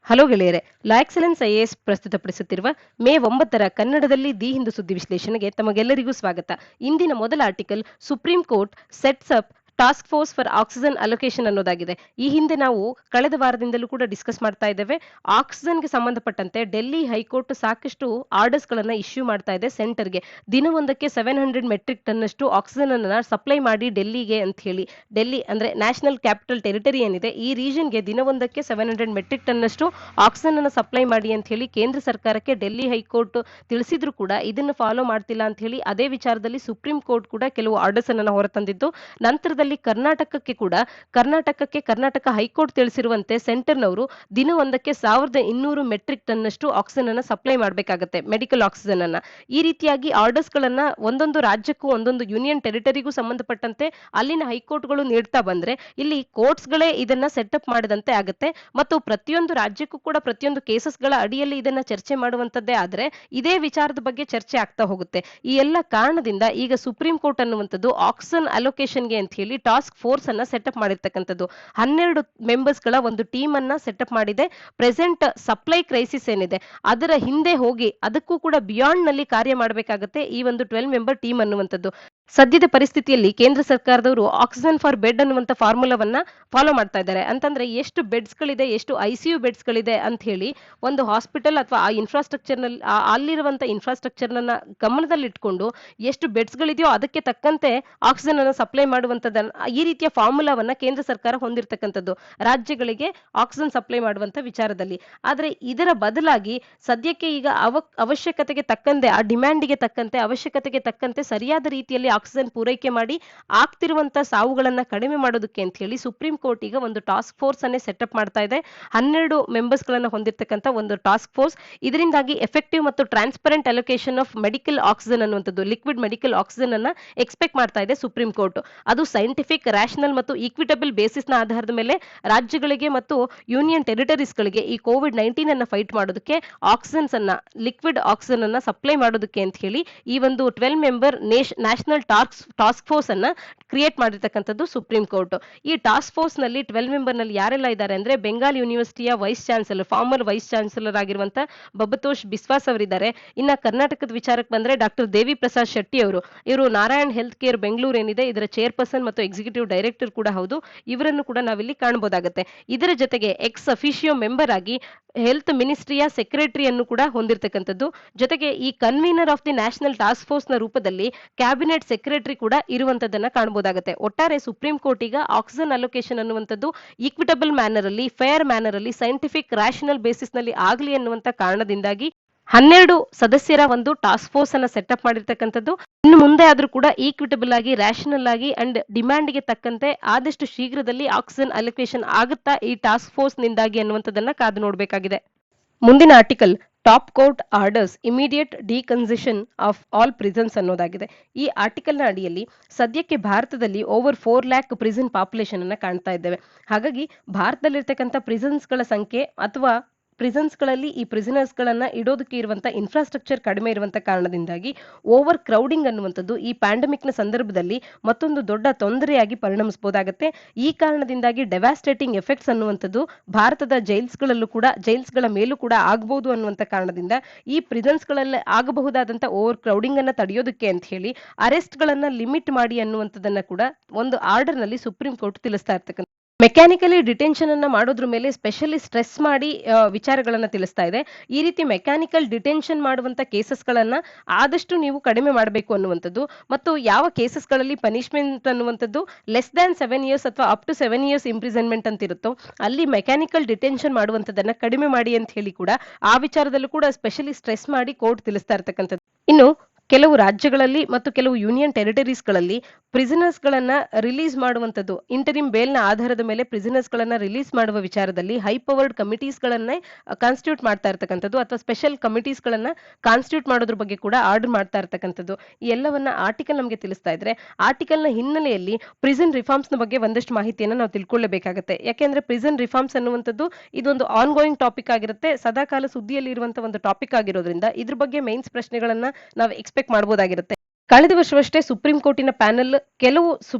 Hello ಗೆಳೆಯರೆ, la excellence IAS ಪ್ರಸ್ತುತಪಡಿಸುತ್ತಿರುವ May 9ರ ಕನ್ನಡದಲ್ಲಿ ದಿ ಹಿಂದೂ ಸುದ್ದಿ ವಿಶ್ಲೇಷಣೆಗೆ ತಮಗೆಲ್ಲರಿಗೂ ಸ್ವಾಗತ. ಇಂದಿನ ಮೊದಲ article, supreme court sets up task force for oxygen allocation ಅನ್ನೋದಾಗಿದೆ. ಈ ಹಿಂದೆ ನಾವು ಕಳೆದ ವಾರದಿಂದಲೂ ಕೂಡ ಡಿಸ್ಕಸ್ ಮಾಡ್ತಾ ಇದ್ದೇವೆ. ಆಕ್ಸಿಜನ್ಗೆ ಸಂಬಂಧಪಟ್ಟಂತೆ ಡೆಲ್ಲಿ ಹೈಕೋರ್ಟ್ ಸಾಕಷ್ಟು ಆರ್ಡರ್ಸ್ ಗಳನ್ನ ಇಶ್ಯೂ ಮಾಡ್ತಾ ಇದೆ ಸೆಂಟರ್ಗೆ. ದಿನವೊಂದಕ್ಕೆ 700 ಮೆಟ್ರಿಕ್ ಟನ್ ಅಷ್ಟು ಆಕ್ಸಿಜನ್ ಅನ್ನ ಸಪ್ಲೈ ಮಾಡಿ ಡೆಲ್ಲಿಗೆ ಅಂತ ಹೇಳಿ. ಡೆಲ್ಲಿ ಅಂದ್ರೆ ನ್ಯಾಷನಲ್ ಕ್ಯಾಪಿಟಲ್ ಟೆರಿಟರಿ ಏನಿದೆ, ಈ ರೀಜನ್ಗೆ ದಿನವೊಂದಕ್ಕೆ 700 ಮೆಟ್ರಿಕ್ ಟನ್ ಅಷ್ಟು ಆಕ್ಸಿಜನ್ ಅನ್ನು ಸಪ್ಲೈ ಮಾಡಿ ಅಂತ ಹೇಳಿ ಕೇಂದ್ರ ಸರ್ಕಾರಕ್ಕೆ ಡೆಲ್ಲಿ ಹೈಕೋರ್ಟ್ ತಿಳಿಸಿದ್ರು ಕೂಡ ಇದನ್ನು ಫಾಲೋ ಮಾಡ್ತಿಲ್ಲ ಅಂತ ಹೇಳಿ ಅದೇ ವಿಚಾರದಲ್ಲಿ ಸುಪ್ರೀಂ ಕೋರ್ಟ್ ಕೂಡ ಕೆಲವು ಆರ್ಡರ್ಸ್ ಅನ್ನು ಹೊರತಂದಿದ್ದು. ನಂತರದಲ್ಲಿ ಕರ್ನಾಟಕಕ್ಕೆ ಕರ್ನಾಟಕ ಹೈಕೋರ್ಟ್ ತಿಳಿಸಿರುವಂತೆ ಸೆಂಟರ್ನವರು ದಿನವೊಂದಕ್ಕೆ 1200 ಮೆಟ್ರಿಕ್ ಟನ್ ಅಷ್ಟು ಆಕ್ಸಿಜನ್ ಅನ್ನ ಸಪ್ಲೈ ಮಾಡಬೇಕಾಗುತ್ತೆ, ಮೆಡಿಕಲ್ ಆಕ್ಸಿಜನ್ ಅನ್ನ. ಈ ರೀತಿಯಾಗಿ ಆರ್ಡರ್ಸ್ ಗಳನ್ನ ಒಂದೊಂದು ರಾಜ್ಯಕ್ಕೂ ಒಂದೊಂದು ಯೂನಿಯನ್ ಟೆರಿಟರಿಗೂ ಸಂಬಂಧಪಟ್ಟಂತೆ ಅಲ್ಲಿನ ಹೈಕೋರ್ಟ್ಗಳು ನೀಡ್ತಾ ಬಂದ್ರೆ ಇಲ್ಲಿ ಕೋರ್ಟ್ಸ್ ಗಳೇ ಇದನ್ನ ಸೆಟಪ್ ಮಾಡಿದಂತೆ ಆಗುತ್ತೆ. ಮತ್ತು ಪ್ರತಿಯೊಂದು ರಾಜ್ಯಕ್ಕೂ ಕೂಡ ಪ್ರತಿಯೊಂದು ಕೇಸಸ್ ಗಳ ಅಡಿಯಲ್ಲಿ ಇದನ್ನ ಚರ್ಚೆ ಮಾಡುವಂತದ್ದೇ ಆದ್ರೆ ಇದೇ ವಿಚಾರದ ಬಗ್ಗೆ ಚರ್ಚೆ ಆಗ್ತಾ ಹೋಗುತ್ತೆ. ಈ ಎಲ್ಲ ಕಾರಣದಿಂದ ಈಗ ಸುಪ್ರೀಂ ಕೋರ್ಟ್ ಅನ್ನುವಂಥದ್ದು ಆಕ್ಸಿಜನ್ ಅಲೋಕೇಶನ್ಗೆ ಅಂತ ಹೇಳಿ ಟಾಸ್ಕ್ ಫೋರ್ಸ್ ಅನ್ನ ಸೆಟಪ್ ಮಾಡಿರ್ತಕ್ಕಂಥದ್ದು. 12 ಮೆಂಬರ್ಸ್ ಗಳ ಒಂದು ಟೀಮ್ ಅನ್ನ ಸೆಟಪ್ ಮಾಡಿದೆ. ಪ್ರೆಸೆಂಟ್ ಸಪ್ಲೈ ಕ್ರೈಸಿಸ್ ಏನಿದೆ ಅದರ ಹಿಂದೆ ಹೋಗಿ ಅದಕ್ಕೂ ಕೂಡ ಬಿಯಾಂಡ್ ನಲ್ಲಿ ಕಾರ್ಯ ಮಾಡಬೇಕಾಗುತ್ತೆ ಈ ಒಂದು 12 ಮೆಂಬರ್ ಟೀಮ್ ಅನ್ನುವಂಥದ್ದು. ಸದ್ಯದ ಪರಿಸ್ಥಿತಿಯಲ್ಲಿ ಕೇಂದ್ರ ಸರ್ಕಾರದವರು ಆಕ್ಸಿಜನ್ ಫಾರ್ ಬೆಡ್ ಅನ್ನುವಂತ ಫಾರ್ಮುಲಾವನ್ನ ಫಾಲೋ ಮಾಡ್ತಾ ಇದ್ದಾರೆ. ಅಂತಂದ್ರೆ ಎಷ್ಟು ಬೆಡ್ಸ್ ಗಳಿದೆ, ಎಷ್ಟು ಐಸಿಯು ಬೆಡ್ಸ್ ಗಳಿದೆ ಅಂತ ಹೇಳಿ ಒಂದು ಹಾಸ್ಪಿಟಲ್ ಅಥವಾ ಆ ಇನ್ಫ್ರಾಸ್ಟ್ರಕ್ಚರ್ ನಲ್ಲಿ ಅಲ್ಲಿರುವಂತ ಇನ್ಫ್ರಾಸ್ಟ್ರಕ್ಚರ್ ನ ಗಮನದಲ್ಲಿಟ್ಕೊಂಡು ಎಷ್ಟು ಬೆಡ್ಸ್ ಗಳಿದೆಯೋ ಅದಕ್ಕೆ ತಕ್ಕಂತೆ ಆಕ್ಸಿಜನ್ ಅನ್ನು ಸಪ್ಲೈ ಮಾಡುವಂತದನ್ನ ಈ ರೀತಿಯ ಫಾರ್ಮುಲಾವನ್ನ ಕೇಂದ್ರ ಸರ್ಕಾರ ಹೊಂದಿರತಕ್ಕಂಥದ್ದು ರಾಜ್ಯಗಳಿಗೆ ಆಕ್ಸಿಜನ್ ಸಪ್ಲೈ ಮಾಡುವಂತ ವಿಚಾರದಲ್ಲಿ. ಆದ್ರೆ ಇದರ ಬದಲಾಗಿ ಸದ್ಯಕ್ಕೆ ಈಗ ಅವಶ್ಯಕತೆಗೆ ತಕ್ಕಂತೆ, ಆ ಡಿಮ್ಯಾಂಡಿಗೆ ತಕ್ಕಂತೆ, ಅವಶ್ಯಕತೆಗೆ ತಕ್ಕಂತೆ ಸರಿಯಾದ ರೀತಿಯಲ್ಲಿ ಆಕ್ಸಿಜನ್ ಪೂರೈಕೆ ಮಾಡಿ ಆಗ್ತಿರುವಂತ ಸಾವುಗಳನ್ನ ಕಡಿಮೆ ಮಾಡೋದಕ್ಕೆ ಅಂತ ಹೇಳಿ ಸುಪ್ರೀಂ ಕೋರ್ಟ್ ಈಗ ಒಂದು ಟಾಸ್ಕ್ ಫೋರ್ಸ್ ಅನ್ನೇ ಸೆಟಪ್ ಮಾಡ್ತಾ ಇದೆ. 12 ಮೆಂಬರ್ಸ್ ಗಳನ್ನ ಹೊಂದಿರತಕ್ಕಂತ ಒಂದು ಟಾಸ್ಕ್ ಫೋರ್ಸ್. ಇದರಿಂದಾಗಿ ಎಫೆಕ್ಟಿವ್ ಮತ್ತು transparent allocation of medical oxygen ಅನ್ನುವಂಥದ್ದು, ಲಿಕ್ವಿಡ್ ಮೆಡಿಕಲ್ ಆಕ್ಸಿಜನ್ ಅನ್ನ ಎಕ್ಸ್ಪೆಕ್ಟ್ ಮಾಡ್ತಾ ಇದೆ ಸುಪ್ರೀಂ ಕೋರ್ಟ್. ಅದು ಸೈಂಟಿಫಿಕ್, ರ್ಯಾಷನಲ್ ಮತ್ತು ಈಕ್ವಿಟಬಲ್ ಬೇಸಿಸ್ ನ ಆಧಾರದ ಮೇಲೆ ರಾಜ್ಯಗಳಿಗೆ ಮತ್ತು ಯೂನಿಯನ್ ಟೆರಿಟರೀಸ್ ಗಳಿಗೆ ಈ ಕೋವಿಡ್-19 ಅನ್ನ ಫೈಟ್ ಮಾಡೋದಕ್ಕೆ ಆಕ್ಸಿಜನ್ಸ್ ಅನ್ನ, ಲಿಕ್ವಿಡ್ ಆಕ್ಸಿಜನ್ ಅನ್ನ ಸಪ್ಲೈ ಮಾಡೋದಕ್ಕೆ ಅಂತ ಹೇಳಿ ಈ ಒಂದು 12 ಮೆಂಬರ್ ನ್ಯಾಷನಲ್ ಟಾಸ್ಕ್ ಫೋರ್ಸ್ ಅನ್ನ ಕ್ರಿಯೇಟ್ ಮಾಡಿರ್ತಕ್ಕಂಥದ್ದು ಸುಪ್ರೀಂ ಕೋರ್ಟ್. ಈ ಟಾಸ್ಕ್ ಫೋರ್ಸ್ ನಲ್ಲಿ 12 ಮೆಂಬರ್ ನಲ್ಲಿ ಯಾರೆಲ್ಲ ಇದ್ದಾರೆ ಅಂದ್ರೆ ಬೆಂಗಾಲ್ ಯೂನಿವರ್ಸಿಟಿಯ vice chancellor, former vice chancellor ಆಗಿರುವಂತ ಬಬತೋಷ್ ಬಿಸ್ವಾಸ್ ಅವರಿದ್ದಾರೆ. ಇನ್ನ ಕರ್ನಾಟಕದ ವಿಚಾರಕ್ಕೆ ಬಂದ್ರೆ ಡಾಕ್ಟರ್ ದೇವಿ ಪ್ರಸಾದ್ ಶೆಟ್ಟಿ ಅವರು, ಇವರು ನಾರಾಯಣ್ ಹೆಲ್ತ್ ಕೇರ್ ಬೆಂಗಳೂರು ಏನಿದೆ ಇದರ ಚೇರ್ಪರ್ಸನ್ ಮತ್ತು ಎಕ್ಸಿಕ್ಯೂಟಿವ್ ಡೈರೆಕ್ಟರ್ ಕೂಡ ಹೌದು. ಇವರನ್ನು ಕೂಡ ನಾವಿಲ್ಲಿ ಕಾಣಬಹುದಾಗುತ್ತೆ. ಇದರ ಜೊತೆಗೆ ಎಕ್ಸ್ ಅಫಿಷಿಯೋ ಮೆಂಬರ್ ಆಗಿ ಹೆಲ್ತ್ ಮಿನಿಸ್ಟ್ರಿಯ ಸೆಕ್ರೆಟರಿಯನ್ನು ಕೂಡ ಹೊಂದಿರತಕ್ಕಂಥದ್ದು. ಜೊತೆಗೆ ಈ convener of the national task force ನ ರೂಪದಲ್ಲಿ ಕ್ಯಾಬಿನೆಟ್ ಸೆಕ್ರೆಟರಿ ಕೂಡ ಇರುವಂತದನ್ನ ಕಾಣಬಹುದಾಗುತ್ತೆ. ಒಟ್ಟಾರೆ ಸುಪ್ರೀಂ ಕೋರ್ಟ್ ಈಗ ಆಕ್ಸಿಜನ್ ಅಲೋಕೇಶನ್ ಅನ್ನುವಂಥದ್ದು ಈಕ್ವಿಟಬಲ್ ಮ್ಯಾನರ್ ಅಲ್ಲಿ, ಫೇರ್ ಮ್ಯಾನರ್ ಅಲ್ಲಿ, ಸೈಂಟಿಫಿಕ್ ರ್ಯಾಷನಲ್ ಬೇಸಿಸ್ ನಲ್ಲಿ ಆಗ್ಲಿ ಅನ್ನುವಂತ ಕಾರಣದಿಂದಾಗಿ 12 ಸದಸ್ಯರ ಒಂದು ಟಾಸ್ಕ್ ಫೋರ್ಸ್ ಅನ್ನ ಸೆಟಪ್ ಮಾಡಿರ್ತಕ್ಕಂಥದ್ದು. ಇನ್ನು ಮುಂದೆ ಆದ್ರೂ ಕೂಡ ಈಕ್ವಿಟಬಲ್ ಆಗಿ, ರ್ಯಾಷನಲ್ ಆಗಿ ಅಂಡ್ ಡಿಮ್ಯಾಂಡ್ಗೆ ತಕ್ಕಂತೆ ಆದಷ್ಟು ಶೀಘ್ರದಲ್ಲಿ ಆಕ್ಸಿಜನ್ ಅಲೋಕೇಶನ್ ಆಗುತ್ತಾ ಈ ಟಾಸ್ಕ್ ಫೋರ್ಸ್ ನಿಂದಾಗಿ ಅನ್ನುವಂಥದ್ದನ್ನ ಕಾದು ನೋಡಬೇಕಾಗಿದೆ. ಮುಂದಿನ article, top court orders immediate decongestion of all prisons ಅನ್ನೋದಾಗಿದೆ. ಈ ಆರ್ಟಿಕಲ್ ನ ಅಡಿಯಲ್ಲಿ ಸದ್ಯಕ್ಕೆ ಭಾರತದಲ್ಲಿ ಓವರ್ 4 ಲ್ಯಾಕ್ ಪ್ರಿಸನ್ ಪಾಪ್ಯುಲೇಷನ್ ಅನ್ನ ಕಾಣ್ತಾ ಇದ್ದೇವೆ. ಹಾಗಾಗಿ ಭಾರತದಲ್ಲಿರ್ತಕ್ಕಂಥ ಪ್ರಿಸನ್ಸ್ ಗಳ ಸಂಖ್ಯೆ ಅಥವಾ ಪ್ರಿಸನ್ಸ್ ಗಳಲ್ಲಿ ಈ ಪ್ರಿಸನರ್ಸ್ ಗಳನ್ನ ಇಡೋದಕ್ಕೆ ಇರುವಂತ ಇನ್ಫ್ರಾಸ್ಟ್ರಕ್ಚರ್ ಕಡಿಮೆ ಇರುವಂತ ಕಾರಣದಿಂದಾಗಿ ಓವರ್ ಕ್ರೌಡಿಂಗ್ ಅನ್ನುವಂಥದ್ದು ಈ ಪ್ಯಾಂಡಮಿಕ್ ನ ಸಂದರ್ಭದಲ್ಲಿ ಮತ್ತೊಂದು ದೊಡ್ಡ ತೊಂದರೆಯಾಗಿ ಪರಿಣಮಿಸಬಹುದಾಗುತ್ತೆ. ಈ ಕಾರಣದಿಂದಾಗಿ ಡೆವಾಸ್ಟೇಟಿಂಗ್ ಎಫೆಕ್ಟ್ಸ್ ಅನ್ನುವಂಥದ್ದು ಭಾರತದ ಜೈಲ್ಸ್ ಗಳ ಮೇಲೂ ಕೂಡ ಆಗಬಹುದು ಅನ್ನುವಂತ ಕಾರಣದಿಂದ ಈ ಪ್ರಿಸನ್ಸ್ ಗಳಲ್ಲಿ ಆಗಬಹುದಾದಂತ ಓವರ್ ಕ್ರೌಡಿಂಗ್ ಅನ್ನ ತಡೆಯೋದಕ್ಕೆ ಅಂತ ಹೇಳಿ ಅರೆಸ್ಟ್ ಗಳನ್ನ ಲಿಮಿಟ್ ಮಾಡಿ ಅನ್ನುವಂಥದ್ದನ್ನ ಕೂಡ ಒಂದು ಆರ್ಡರ್ ನಲ್ಲಿ ಸುಪ್ರೀಂ ಕೋರ್ಟ್ ತಿಳಿಸ್ತಾ ಇರ್ತಕ್ಕಂಥ. ಮೆಕ್ಯಾನಿಕಲಿ ಡಿಟೆನ್ಷನ್ ಅನ್ನ ಮಾಡೋದ್ರ ಮೇಲೆ ಸ್ಪೆಷಲಿ ಸ್ಟ್ರೆಸ್ ಮಾಡಿ ವಿಚಾರಗಳನ್ನ ತಿಳಿಸ್ತಾ ಇದೆ. ಈ ರೀತಿ ಮೆಕ್ಯಾನಿಕಲ್ ಡಿಟೆನ್ಷನ್ ಮಾಡುವಂತ ಕೇಸಸ್ ಗಳನ್ನ ಆದಷ್ಟು ನೀವು ಕಡಿಮೆ ಮಾಡಬೇಕು ಅನ್ನುವಂಥದ್ದು. ಮತ್ತು ಯಾವ ಕೇಸಸ್ ಗಳಲ್ಲಿ ಪನಿಷ್ಮೆಂಟ್ ಅನ್ನುವಂಥದ್ದು ಲೆಸ್ ದ್ಯಾನ್ 7 ಇಯರ್ಸ್ ಅಥವಾ ಅಪ್ ಟು 7 ಇಯರ್ಸ್ ಇಂಪ್ರಿಸನ್ಮೆಂಟ್ ಅಂತ ಇರುತ್ತೋ ಅಲ್ಲಿ ಮೆಕ್ಯಾನಿಕಲ್ ಡಿಟೆನ್ಷನ್ ಮಾಡುವಂಥದ್ದನ್ನ ಕಡಿಮೆ ಮಾಡಿ ಅಂತ ಹೇಳಿ ಕೂಡ ಆ ವಿಚಾರದಲ್ಲೂ ಕೂಡ ಸ್ಪೆಷಲಿ ಸ್ಟ್ರೆಸ್ ಮಾಡಿ ಕೋರ್ಟ್ ತಿಳಿಸ್ತಾ ಇರ್ತಕ್ಕಂಥದ್ದು. ಇನ್ನು ಕೆಲವು ರಾಜ್ಯಗಳಲ್ಲಿ ಮತ್ತು ಕೆಲವು ಯೂನಿಯನ್ ಟೆರಿಟರೀಸ್ ಗಳಲ್ಲಿ ಪ್ರಿಸನರ್ಸ್ ಗಳನ್ನ ರಿಲೀಸ್ ಮಾಡುವಂತದ್ದು, ಇಂಟರಿಮ್ ಬೇಲ್ ನ ಆಧಾರದ ಮೇಲೆ ಪ್ರಿಸನರ್ಸ್ ಗಳನ್ನ ರಿಲೀಸ್ ಮಾಡುವ ವಿಚಾರದಲ್ಲಿ ಹೈ ಪವರ್ಡ್ ಕಮಿಟೀಸ್ ಗಳನ್ನ ಕಾನ್ಸ್ಟಿಟ್ಯೂಟ್ ಮಾಡ್ತಾ ಇರ್ತಕ್ಕಂಥದ್ದು ಅಥವಾ ಸ್ಪೆಷಲ್ ಕಮಿಟೀಸ್ ಗಳನ್ನ ಕಾನ್ಸ್ಟಿಟ್ಯೂಟ್ ಮಾಡೋದ್ರ ಬಗ್ಗೆ ಕೂಡ ಆರ್ಡರ್ ಮಾಡ್ತಾ ಇರ್ತಕ್ಕಂಥದ್ದು. ಈ ಎಲ್ಲವನ್ನ ಆರ್ಟಿಕಲ್ ನಮಗೆ ತಿಳಿಸ್ತಾ ಇದ್ರೆ ಆರ್ಟಿಕಲ್ ನ ಹಿನ್ನೆಲೆಯಲ್ಲಿ ಪ್ರಿಸನ್ ರಿಫಾರ್ಮ್ಸ್ ನ ಬಗ್ಗೆ ಒಂದಷ್ಟು ಮಾಹಿತಿಯನ್ನ ನಾವು ತಿಳ್ಕೊಳ್ಳಬೇಕಾಗುತ್ತೆ. ಯಾಕೆಂದ್ರೆ ಪ್ರಿಸನ್ ರಿಫಾರ್ಮ್ಸ್ ಅನ್ನುವಂಥದ್ದು ಇದೊಂದು ಆನ್ ಗೋಯಿಂಗ್ ಟಾಪಿಕ್ ಆಗಿರುತ್ತೆ, ಸದಾಕಾಲ ಸುದ್ದಿಯಲ್ಲಿ ಇರುವಂತಹ ಒಂದು ಟಾಪಿಕ್ ಆಗಿರೋದ್ರಿಂದ ಇದ್ರ ಬಗ್ಗೆ ಮೈನ್ಸ್ ಪ್ರಶ್ನೆಗಳನ್ನ ನಾವು ಎಕ್ಸ್ಪೆಕ್ಟ್ ಮಾಡಬಹುದಾಗಿರುತ್ತೆ. ಕಳೆದ ವರ್ಷವಷ್ಟೇ ಸುಪ್ರೀಂ ಕೋರ್ಟಿನ ಪ್ಯಾನೆಲ್ ಕೆಲವು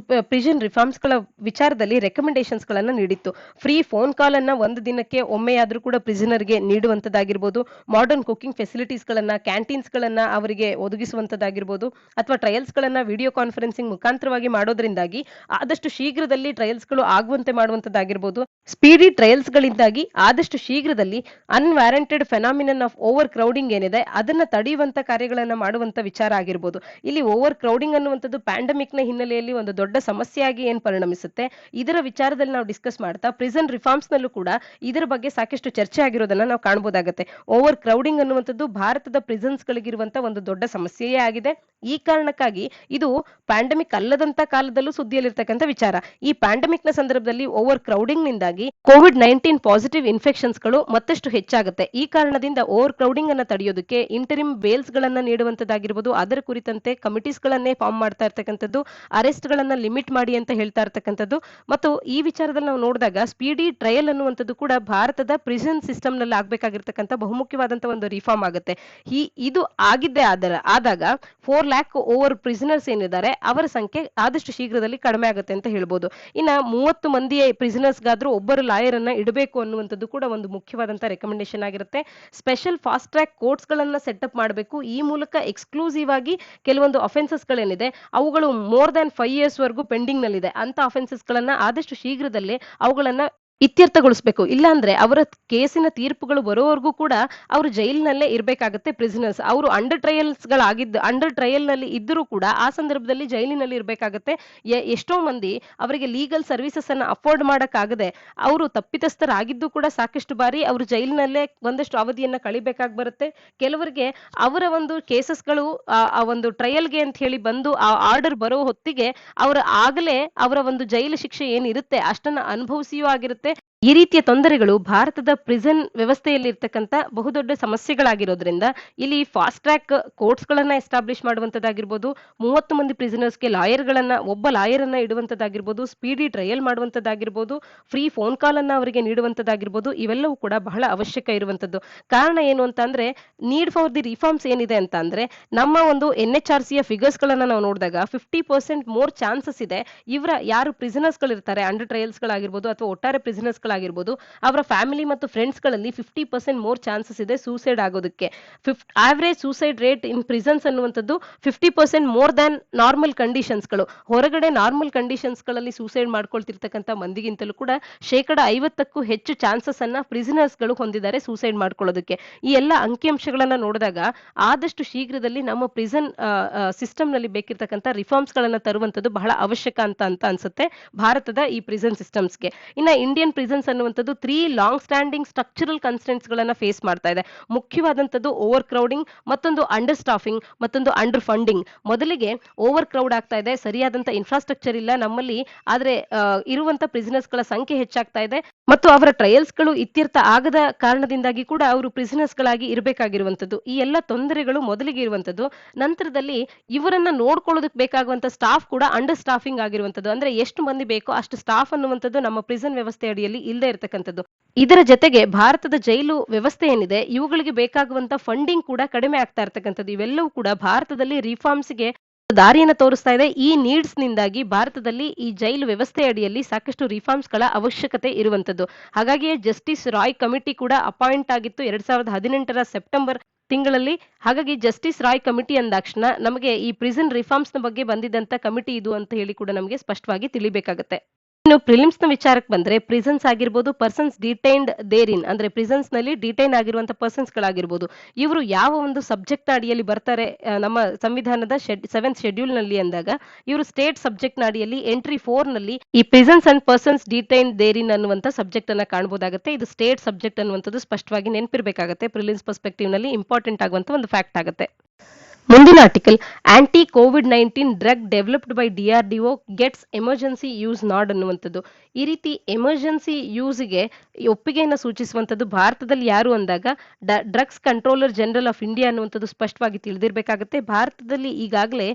ಪ್ರಿಸನ್ ರಿಫಾರ್ಮ್ಸ್ಗಳ ವಿಚಾರದಲ್ಲಿ ರೆಕಮೆಂಡೇಶನ್ಸ್ಗಳನ್ನ ನೀಡಿತ್ತು. ಫ್ರೀ ಫೋನ್ ಕಾಲ್ ಅನ್ನ ಒಂದು ದಿನಕ್ಕೆ ಒಮ್ಮೆಯಾದ್ರೂ ಕೂಡ ಪ್ರಿಸನರ್ಗೆ ನೀಡುವಂತದ್ದಾಗಿರ್ಬೋದು, ಮಾಡರ್ನ್ ಕುಕಿಂಗ್ ಫೆಸಿಲಿಟೀಸ್ಗಳನ್ನ, ಕ್ಯಾಂಟೀನ್ಸ್ಗಳನ್ನ ಅವರಿಗೆ ಒದಗಿಸುವಂತದ್ದಾಗಿರ್ಬೋದು, ಅಥವಾ ಟ್ರಯಲ್ಸ್ಗಳನ್ನ ವಿಡಿಯೋ ಕಾನ್ಫರೆನ್ಸಿಂಗ್ ಮುಖಾಂತರವಾಗಿ ಮಾಡೋದ್ರಿಂದಾಗಿ ಆದಷ್ಟು ಶೀಘ್ರದಲ್ಲಿ ಟ್ರಯಲ್ಸ್ಗಳು ಆಗುವಂತೆ ಮಾಡುವಂತದ್ದಾಗಿರ್ಬೋದು. ಸ್ಪೀಡಿ ಟ್ರಯಲ್ಸ್ಗಳಿಂದಾಗಿ ಆದಷ್ಟು ಶೀಘ್ರದಲ್ಲಿ ಅನ್ವಾರಂಟೆಡ್ ಫೆನಾಮಿನನ್ ಆಫ್ ಓವರ್ ಕ್ರೌಡಿಂಗ್ ಏನಿದೆ ಅದನ್ನ ತಡೆಯುವಂತ ಕಾರ್ಯಗಳನ್ನ ಮಾಡುವಂತ ವಿಚಾರ ಆಗಿರ್ಬೋದು. ಇಲ್ಲಿ ಓವರ್ ಕ್ರೌಡಿಂಗ್ ಅನ್ನುವಂಥದ್ದು ಪ್ಯಾಂಡಮಿಕ್ ನ ಹಿನ್ನೆಲೆಯಲ್ಲಿ ಒಂದು ದೊಡ್ಡ ಸಮಸ್ಯೆಯಾಗಿ ಏನ್ ಪರಿಣಮಿಸುತ್ತೆ, ಇದರ ವಿಚಾರದಲ್ಲಿ ನಾವು ಡಿಸ್ಕಸ್ ಮಾಡ್ತಾ ಪ್ರಿಸನ್ ರಿಫಾರ್ಮ್ಸ್ ನಲ್ಲೂ ಕೂಡ ಇದರ ಬಗ್ಗೆ ಸಾಕಷ್ಟು ಚರ್ಚೆ ಆಗಿರೋದನ್ನ ನಾವು ಕಾಣಬಹುದಾಗತ್ತೆ. ಓವರ್ ಕ್ರೌಡಿಂಗ್ ಅನ್ನುವಂಥದ್ದು ಭಾರತದ ಪ್ರಿಸನ್ಸ್ ಗಳಿಗಿರುವಂತ ಒಂದು ದೊಡ್ಡ ಸಮಸ್ಯೆಯೇ ಆಗಿದೆ. ಈ ಕಾರಣಕ್ಕಾಗಿ ಇದು ಪ್ಯಾಂಡಮಿಕ್ ಅಲ್ಲದಂತ ಕಾಲದಲ್ಲೂ ಸುದ್ದಿಯಲ್ಲಿರ್ತಕ್ಕಂಥ ವಿಚಾರ. ಈ ಪ್ಯಾಂಡಮಿಕ್ ನ ಸಂದರ್ಭದಲ್ಲಿ ಓವರ್ ಕ್ರೌಡಿಂಗ್ ನಿಂದಾಗಿ COVID-19 ಪಾಸಿಟಿವ್ ಇನ್ಫೆಕ್ಷನ್ಸ್ ಗಳು ಮತ್ತಷ್ಟು ಹೆಚ್ಚಾಗುತ್ತೆ. ಈ ಕಾರಣದಿಂದ ಓವರ್ ಕ್ರೌಡಿಂಗ್ ಅನ್ನ ತಡೆಯೋದಕ್ಕೆ ಇಂಟರಿಮ್ ಬೇಲ್ಸ್ ಗಳನ್ನ ನೀಡುವಂತದ್ದಾಗಿರ್ಬೋದು, ಅದರ ಕುರಿತಂತೆ ಕಮಿಟೀಸ್ ಗಳನ್ನೇ ಫಾರ್ಮ್ ಮಾಡ್ತಾ ಇರ್ತಕ್ಕಂಥದ್ದು, ಅರೆಸ್ಟ್ ಗಳನ್ನ ಲಿಮಿಟ್ ಮಾಡಿ ಅಂತ ಹೇಳ್ತಾ ಇರ್ತಕ್ಕಂಥದ್ದು, ಮತ್ತು ಈ ವಿಚಾರದಲ್ಲಿ ನಾವು ನೋಡಿದಾಗ ಸ್ಪೀಡಿ ಟ್ರಯಲ್ ಅನ್ನುವಂಥದ್ದು ಕೂಡ ಭಾರತದ ಪ್ರಿಸನ್ ಸಿಸ್ಟಮ್ ನಲ್ಲಿ ಆಗ್ಬೇಕಾಗಿರ್ತಕ್ಕಂಥ ಬಹುಮುಖ್ಯವಾದಂತಹ ಒಂದು ರಿಫಾರ್ಮ್ ಆಗುತ್ತೆ. ಇದು ಆಗಿದ್ದೇ ಆದಾಗ 4 ಲ್ಯಾಕ್ ಓವರ್ ಪ್ರಿಸನರ್ಸ್ ಏನಿದ್ದಾರೆ ಅವರ ಸಂಖ್ಯೆ ಆದಷ್ಟು ಶೀಘ್ರದಲ್ಲಿ ಕಡಿಮೆ ಆಗುತ್ತೆ ಅಂತ ಹೇಳ್ಬೋದು. ಇನ್ನ 30 ಮಂದಿ ಪ್ರಿಸನರ್ಸ್ ಗಾದ್ರೂ ಒಬ್ಬರು ಲಾಯರ್ ಅನ್ನ ಇಡಬೇಕು ಅನ್ನುವಂಥದ್ದು ಕೂಡ ಒಂದು ಮುಖ್ಯವಾದಂತ ರೆಕಮೆಂಡೇಶನ್ ಆಗಿರುತ್ತೆ. ಸ್ಪೆಷಲ್ ಫಾಸ್ಟ್ ಟ್ರ್ಯಾಕ್ ಕೋರ್ಟ್ಸ್ ಗಳನ್ನ ಸೆಟಪ್ ಮಾಡಬೇಕು. ಈ ಮೂಲಕ ಎಕ್ಸ್ಕ್ಲೂಸಿವ್ ಆಗಿ ಕೆಲವೊಂದು ಅಫೆನ್ಸಸ್ ಗಳೇನಿದೆ ಅವುಗಳು ಮೋರ್ ದನ್ 5 ಇಯರ್ಸ್ ವರೆಗೂ ಪೆಂಡಿಂಗ್ ನಲ್ಲಿದೆ ಅಂತ ಅಫೆನ್ಸಸ್ ಗಳನ್ನ ಆದಷ್ಟು ಶೀಘ್ರದಲ್ಲೇ ಅವುಗಳನ್ನ ಇತ್ಯರ್ಥಗೊಳಿಸಬೇಕು. ಇಲ್ಲ ಅಂದ್ರೆ ಅವರ ಕೇಸಿನ ತೀರ್ಪುಗಳು ಬರೋವರೆಗೂ ಕೂಡ ಅವರು ಜೈಲಿನಲ್ಲೇ ಇರಬೇಕಾಗುತ್ತೆ ಪ್ರಿಸನರ್ಸ್. ಅವರು ಅಂಡರ್ ಟ್ರಯಲ್ ನಲ್ಲಿ ಇದ್ದರೂ ಕೂಡ ಆ ಸಂದರ್ಭದಲ್ಲಿ ಜೈಲಿನಲ್ಲಿ ಇರಬೇಕಾಗುತ್ತೆ. ಎಷ್ಟೋ ಮಂದಿ ಅವರಿಗೆ ಲೀಗಲ್ ಸರ್ವಿಸಸ್ ಅನ್ನ ಅಫೋರ್ಡ್ ಮಾಡಕ್ಕಾಗದೆ ಅವರು ತಪ್ಪಿತಸ್ಥರಾಗಿದ್ದು ಕೂಡ ಸಾಕಷ್ಟು ಬಾರಿ ಅವರು ಜೈಲಿನಲ್ಲೇ ಒಂದಷ್ಟು ಅವಧಿಯನ್ನ ಕಳಿಬೇಕಾಗಿ ಬರುತ್ತೆ. ಕೆಲವರಿಗೆ ಅವರ ಒಂದು ಕೇಸಸ್ಗಳು ಆ ಒಂದು ಟ್ರಯಲ್ಗೆ ಅಂತ ಹೇಳಿ ಬಂದು ಆ ಆರ್ಡರ್ ಬರೋ ಹೊತ್ತಿಗೆ ಆಗಲೇ ಅವರ ಒಂದು ಜೈಲು ಶಿಕ್ಷೆ ಏನಿರುತ್ತೆ ಅಷ್ಟನ್ನ ಅನುಭವಿಸಿಯೂ ಆಗಿರುತ್ತೆ. ಈ ರೀತಿಯ ತೊಂದರೆಗಳು ಭಾರತದ ಪ್ರಿಸನ್ ವ್ಯವಸ್ಥೆಯಲ್ಲಿ ಇರ್ತಕ್ಕಂಥ ಬಹುದೊಡ್ಡ ಸಮಸ್ಯೆಗಳಾಗಿರೋದ್ರಿಂದ ಇಲ್ಲಿ ಫಾಸ್ಟ್ ಟ್ರ್ಯಾಕ್ ಕೋರ್ಟ್ಸ್ ಗಳನ್ನ ಎಸ್ಟಾಬ್ಲಿಷ್ ಮಾಡುವಂತದ್ದಾಗಿರ್ಬೋದು, 30 ಮಂದಿ ಪ್ರಿಸನರ್ಸ್ಗೆ ಒಬ್ಬ ಲಾಯರ್ ಅನ್ನ ಇಡುವಂತದ್ದಾಗಿರ್ಬೋದು, ಸ್ಪೀಡಿ ಟ್ರಯಲ್ ಮಾಡುವಂತದ್ದಾಗಿರ್ಬೋದು, ಫ್ರೀ ಫೋನ್ ಕಾಲ್ ಅನ್ನ ಅವರಿಗೆ ನೀಡುವಂತದ್ದಾಗಿರ್ಬೋದು, ಇವೆಲ್ಲವೂ ಕೂಡ ಬಹಳ ಅವಶ್ಯಕ ಇರುವಂತದ್ದು. ಕಾರಣ ಏನು ಅಂತ ಅಂದ್ರೆ ನೀಡ್ ಫಾರ್ ದಿ ರಿಫಾರ್ಮ್ಸ್ ಏನಿದೆ ಅಂತ ಅಂದ್ರೆ ನಮ್ಮ ಒಂದು NHRC ಯ ಫಿಗರ್ಸ್ ಗಳನ್ನ ನಾವು ನೋಡಿದಾಗ 50% ಮೋರ್ ಚಾನ್ಸಸ್ ಇದೆ ಇವರ ಯಾರು ಪ್ರಿಸನರ್ಸ್ ಗಳಿರ್ತಾರೆ ಅಂಡರ್ ಟ್ರಯಲ್ಸ್ ಗಳಾಗಿರ್ಬೋದು ಅಥವಾ ಒಟ್ಟಾರೆ ಪ್ರಿಸನರ್ಸ್ ಗಳಾಗಿರ್ಬೋದು ಅವರ ಫ್ಯಾಮಿಲಿ ಮತ್ತು ಫ್ರೆಂಡ್ಸ್ ಗಳಲ್ಲಿ 50% ಮೋರ್ ಚಾನ್ಸಸ್ ಇದೆ ಸೂಸೈಡ್ ಆಗೋದಕ್ಕೆ. Average suicide rate in prisons ಅನ್ನುವಂಥದ್ದು 50% ಮೋರ್ ದ್ಯಾನ್ ನಾರ್ಮಲ್ ಕಂಡೀಷನ್ಸ್ ಗಳು. ಹೊರಗಡೆ ನಾರ್ಮಲ್ ಕಂಡೀಷನ್ಸ್ ಗಳಲ್ಲಿ ಸೂಸೈಡ್ ಮಾಡ್ಕೊಳ್ತಿರ್ತಕ್ಕಂಥ ಮಂದಿಗಿಂತಲೂ ಕೂಡ 50% ಹೆಚ್ಚು ಚಾನ್ಸಸ್ ಅನ್ನ ಪ್ರಿಸನರ್ಸ್ ಗಳು ಹೊಂದಿದ್ದಾರೆ ಸೂಸೈಡ್ ಮಾಡ್ಕೊಳ್ಳೋದಕ್ಕೆ. ಈ ಎಲ್ಲ ಅಂಕಿಅಂಶಗಳನ್ನ ನೋಡಿದಾಗ ಆದಷ್ಟು ಶೀಘ್ರದಲ್ಲಿ ನಮ್ಮ ಪ್ರಿಸನ್ ಸಿಸ್ಟಮ್ ನಲ್ಲಿ ಬೇಕಿರ್ತಕ್ಕಂಥ ರಿಫಾರ್ಮ್ಸ್ ಗಳನ್ನ ತರುವಂತದ್ದು ಬಹಳ ಅವಶ್ಯಕ ಅಂತ ಅನ್ಸುತ್ತೆ ಭಾರತದ ಈ ಪ್ರಿಸನ್ ಸಿಸ್ಟಮ್ಸ್ಗೆ. ಇನ್ನ ಇಂಡಿಯನ್ ಪ್ರಿಸನ್ಸ್ ಅನ್ನುವಂಥದ್ದು 3 ಲಾಂಗ್ ಸ್ಟ್ಯಾಂಡಿಂಗ್ ಸ್ಟ್ರಕ್ಚರಲ್ ಕನ್ಸ್ಟೆಂಟ್ಸ್ ಗಳನ್ನ ಫೇಸ್ ಮಾಡ್ತಾ ಇದೆ. ಮುಖ್ಯವಾದಂತದ್ದು ಓವರ್ ಕ್ರೌಡಿಂಗ್, ಮತ್ತೊಂದು ಅಂಡರ್ ಸ್ಟಾಫಿಂಗ್, ಮತ್ತೊಂದು ಅಂಡರ್ ಫಂಡಿಂಗ್. ಮೊದಲಿಗೆ ಓವರ್ ಕ್ರೌಡ್ ಆಗ್ತಾ ಇದೆ, ಸರಿಯಾದಂತ ಇನ್ಫ್ರಾಸ್ಟ್ರಕ್ಚರ್ ಇಲ್ಲ ನಮ್ಮಲ್ಲಿ, ಆದ್ರೆ ಇರುವಂತ ಪ್ರಿಸನರ್ಸ್ ಗಳ ಸಂಖ್ಯೆ ಹೆಚ್ಚಾಗ್ತಾ ಇದೆ ಮತ್ತು ಅವರ ಟ್ರಯಲ್ಸ್ ಗಳು ಇತ್ಯರ್ಥ ಆಗದ ಕಾರಣದಿಂದಾಗಿ ಕೂಡ ಅವರು ಪ್ರಿಸನರ್ಸ್ ಗಳಾಗಿ ಇರಬೇಕಾಗಿರುವಂತದ್ದು. ಈ ಎಲ್ಲ ತೊಂದರೆಗಳು ಮೊದಲಿಗೆ ಇರುವಂತದ್ದು. ನಂತರದಲ್ಲಿ ಇವರನ್ನ ನೋಡ್ಕೊಳ್ಳೋದಕ್ಕೆ ಬೇಕಾಗುವಂತ ಸ್ಟಾಫ್ ಕೂಡ ಅಂಡರ್ ಸ್ಟಾಫಿಂಗ್ ಆಗಿರುವಂತದ್ದು. ಅಂದ್ರೆ ಎಷ್ಟು ಮಂದಿ ಬೇಕೋ ಅಷ್ಟು ಸ್ಟಾಫ್ ಅನ್ನುವಂಥದ್ದು ನಮ್ಮ ಪ್ರಿಸನ್ ವ್ಯವಸ್ಥೆ ಅಡಿಯಲ್ಲಿ ಇಲ್ಲದೆ ಇರತಕ್ಕಂಥದ್ದು. ಇದರ ಜೊತೆಗೆ ಭಾರತದ ಜೈಲು ವ್ಯವಸ್ಥೆ ಏನಿದೆ ಇವುಗಳಿಗೆ ಬೇಕಾಗುವಂತ ಫಂಡಿಂಗ್ ಕೂಡ ಕಡಿಮೆ ಆಗ್ತಾ ಇರ್ತಕ್ಕಂಥದ್ದು. ಇವೆಲ್ಲವೂ ಕೂಡ ಭಾರತದಲ್ಲಿ ರಿಫಾರ್ಮ್ಸ್ಗೆ ದಾರಿಯನ್ನು ತೋರಿಸ್ತಾ ಇದೆ. ಈ ನೀಡ್ಸ್ ನಿಂದಾಗಿ ಭಾರತದಲ್ಲಿ ಈ ಜೈಲು ವ್ಯವಸ್ಥೆ ಅಡಿಯಲ್ಲಿ ಸಾಕಷ್ಟು ರಿಫಾರ್ಮ್ಸ್ ಗಳ ಅವಶ್ಯಕತೆ ಇರುವಂತದ್ದು. ಹಾಗಾಗಿಯೇ ಜಸ್ಟಿಸ್ ರಾಯ್ ಕಮಿಟಿ ಕೂಡ ಅಪಾಯಿಂಟ್ ಆಗಿತ್ತು 2018 ಸೆಪ್ಟೆಂಬರ್ ತಿಂಗಳಲ್ಲಿ. ಹಾಗಾಗಿ ಜಸ್ಟಿಸ್ ರಾಯ್ ಕಮಿಟಿ ಅಂದಾಕ್ಷಣ ನಮಗೆ ಈ ಪ್ರಿಸನ್ ರಿಫಾರ್ಮ್ಸ್ ನ ಬಗ್ಗೆ ಬಂದಿದ್ದಂತ ಕಮಿಟಿ ಇದು ಅಂತ ಹೇಳಿ ಕೂಡ ನಮಗೆ ಸ್ಪಷ್ಟವಾಗಿ ತಿಳಿಬೇಕಾಗುತ್ತೆ. ಇನ್ನು ಪ್ರಿಲಿಮ್ಸ್ ನ ವಿಚಾರಕ್ಕೆ ಬಂದ್ರೆ ಪ್ರಿಸನ್ಸ್ ಆಗಿರ್ಬೋದು, ಪರ್ಸನ್ಸ್ ಡಿಟೈನ್ಡ್ ದೇರಿನ್ ಅಂದ್ರೆ ಪ್ರಿಸನ್ಸ್ ನಲ್ಲಿ ಡಿಟೈನ್ ಆಗಿರುವಂತ ಪರ್ಸನ್ಸ್ ಗಳಾಗಿರ್ಬೋದು, ಇವರು ಯಾವ ಒಂದು ಸಬ್ಜೆಕ್ಟ್ ನ ಅಡಿಯಲ್ಲಿ ಬರ್ತಾರೆ ನಮ್ಮ ಸಂವಿಧಾನದ 7th ಶೆಡ್ಯೂಲ್ ನಲ್ಲಿ ಅಂದಾಗ ಇವರು ಸ್ಟೇಟ್ ಸಬ್ಜೆಕ್ಟ್ ನ ಅಡಿಯಲ್ಲಿ ಎಂಟ್ರಿ 4 ನಲ್ಲಿ ಈ prisons and persons detained therein ಅನ್ನುವಂತ ಸಬ್ಜೆಕ್ಟ್ ಅನ್ನ ಕಾಣಬಹುದಾಗುತ್ತೆ. ಇದು ಸ್ಟೇಟ್ ಸಬ್ಜೆಕ್ಟ್ ಅನ್ನುವಂಥದ್ದು ಸ್ಪಷ್ಟವಾಗಿ ನೆನಪಿರ್ಬೇಕಾಗುತ್ತೆ. ಪ್ರಿಲಿಮ್ಸ್ ಪರ್ಸ್ಪೆಕ್ಟಿವ್ ನಲ್ಲಿ ಇಂಪಾರ್ಟೆಂಟ್ ಆಗುವಂತ ಒಂದು ಫ್ಯಾಕ್ಟ್ ಆಗುತ್ತೆ. ಮುಂದಿನ article anti COVID-19 drug developed by DRDO gets emergency use nod ಅನ್ನುವಂಥದ್ದು. ಈ ರೀತಿ ಎಮರ್ಜೆನ್ಸಿ ಯೂಸ್ಗೆ ಒಪ್ಪಿಗೆಯನ್ನು ಸೂಚಿಸುವಂಥದ್ದು ಭಾರತದಲ್ಲಿ ಯಾರು ಅಂದಾಗ drugs controller general of India ಅನ್ನುವಂಥದ್ದು ಸ್ಪಷ್ಟವಾಗಿ ತಿಳಿದಿರಬೇಕಾಗುತ್ತೆ. ಭಾರತದಲ್ಲಿ ಈಗಾಗಲೇ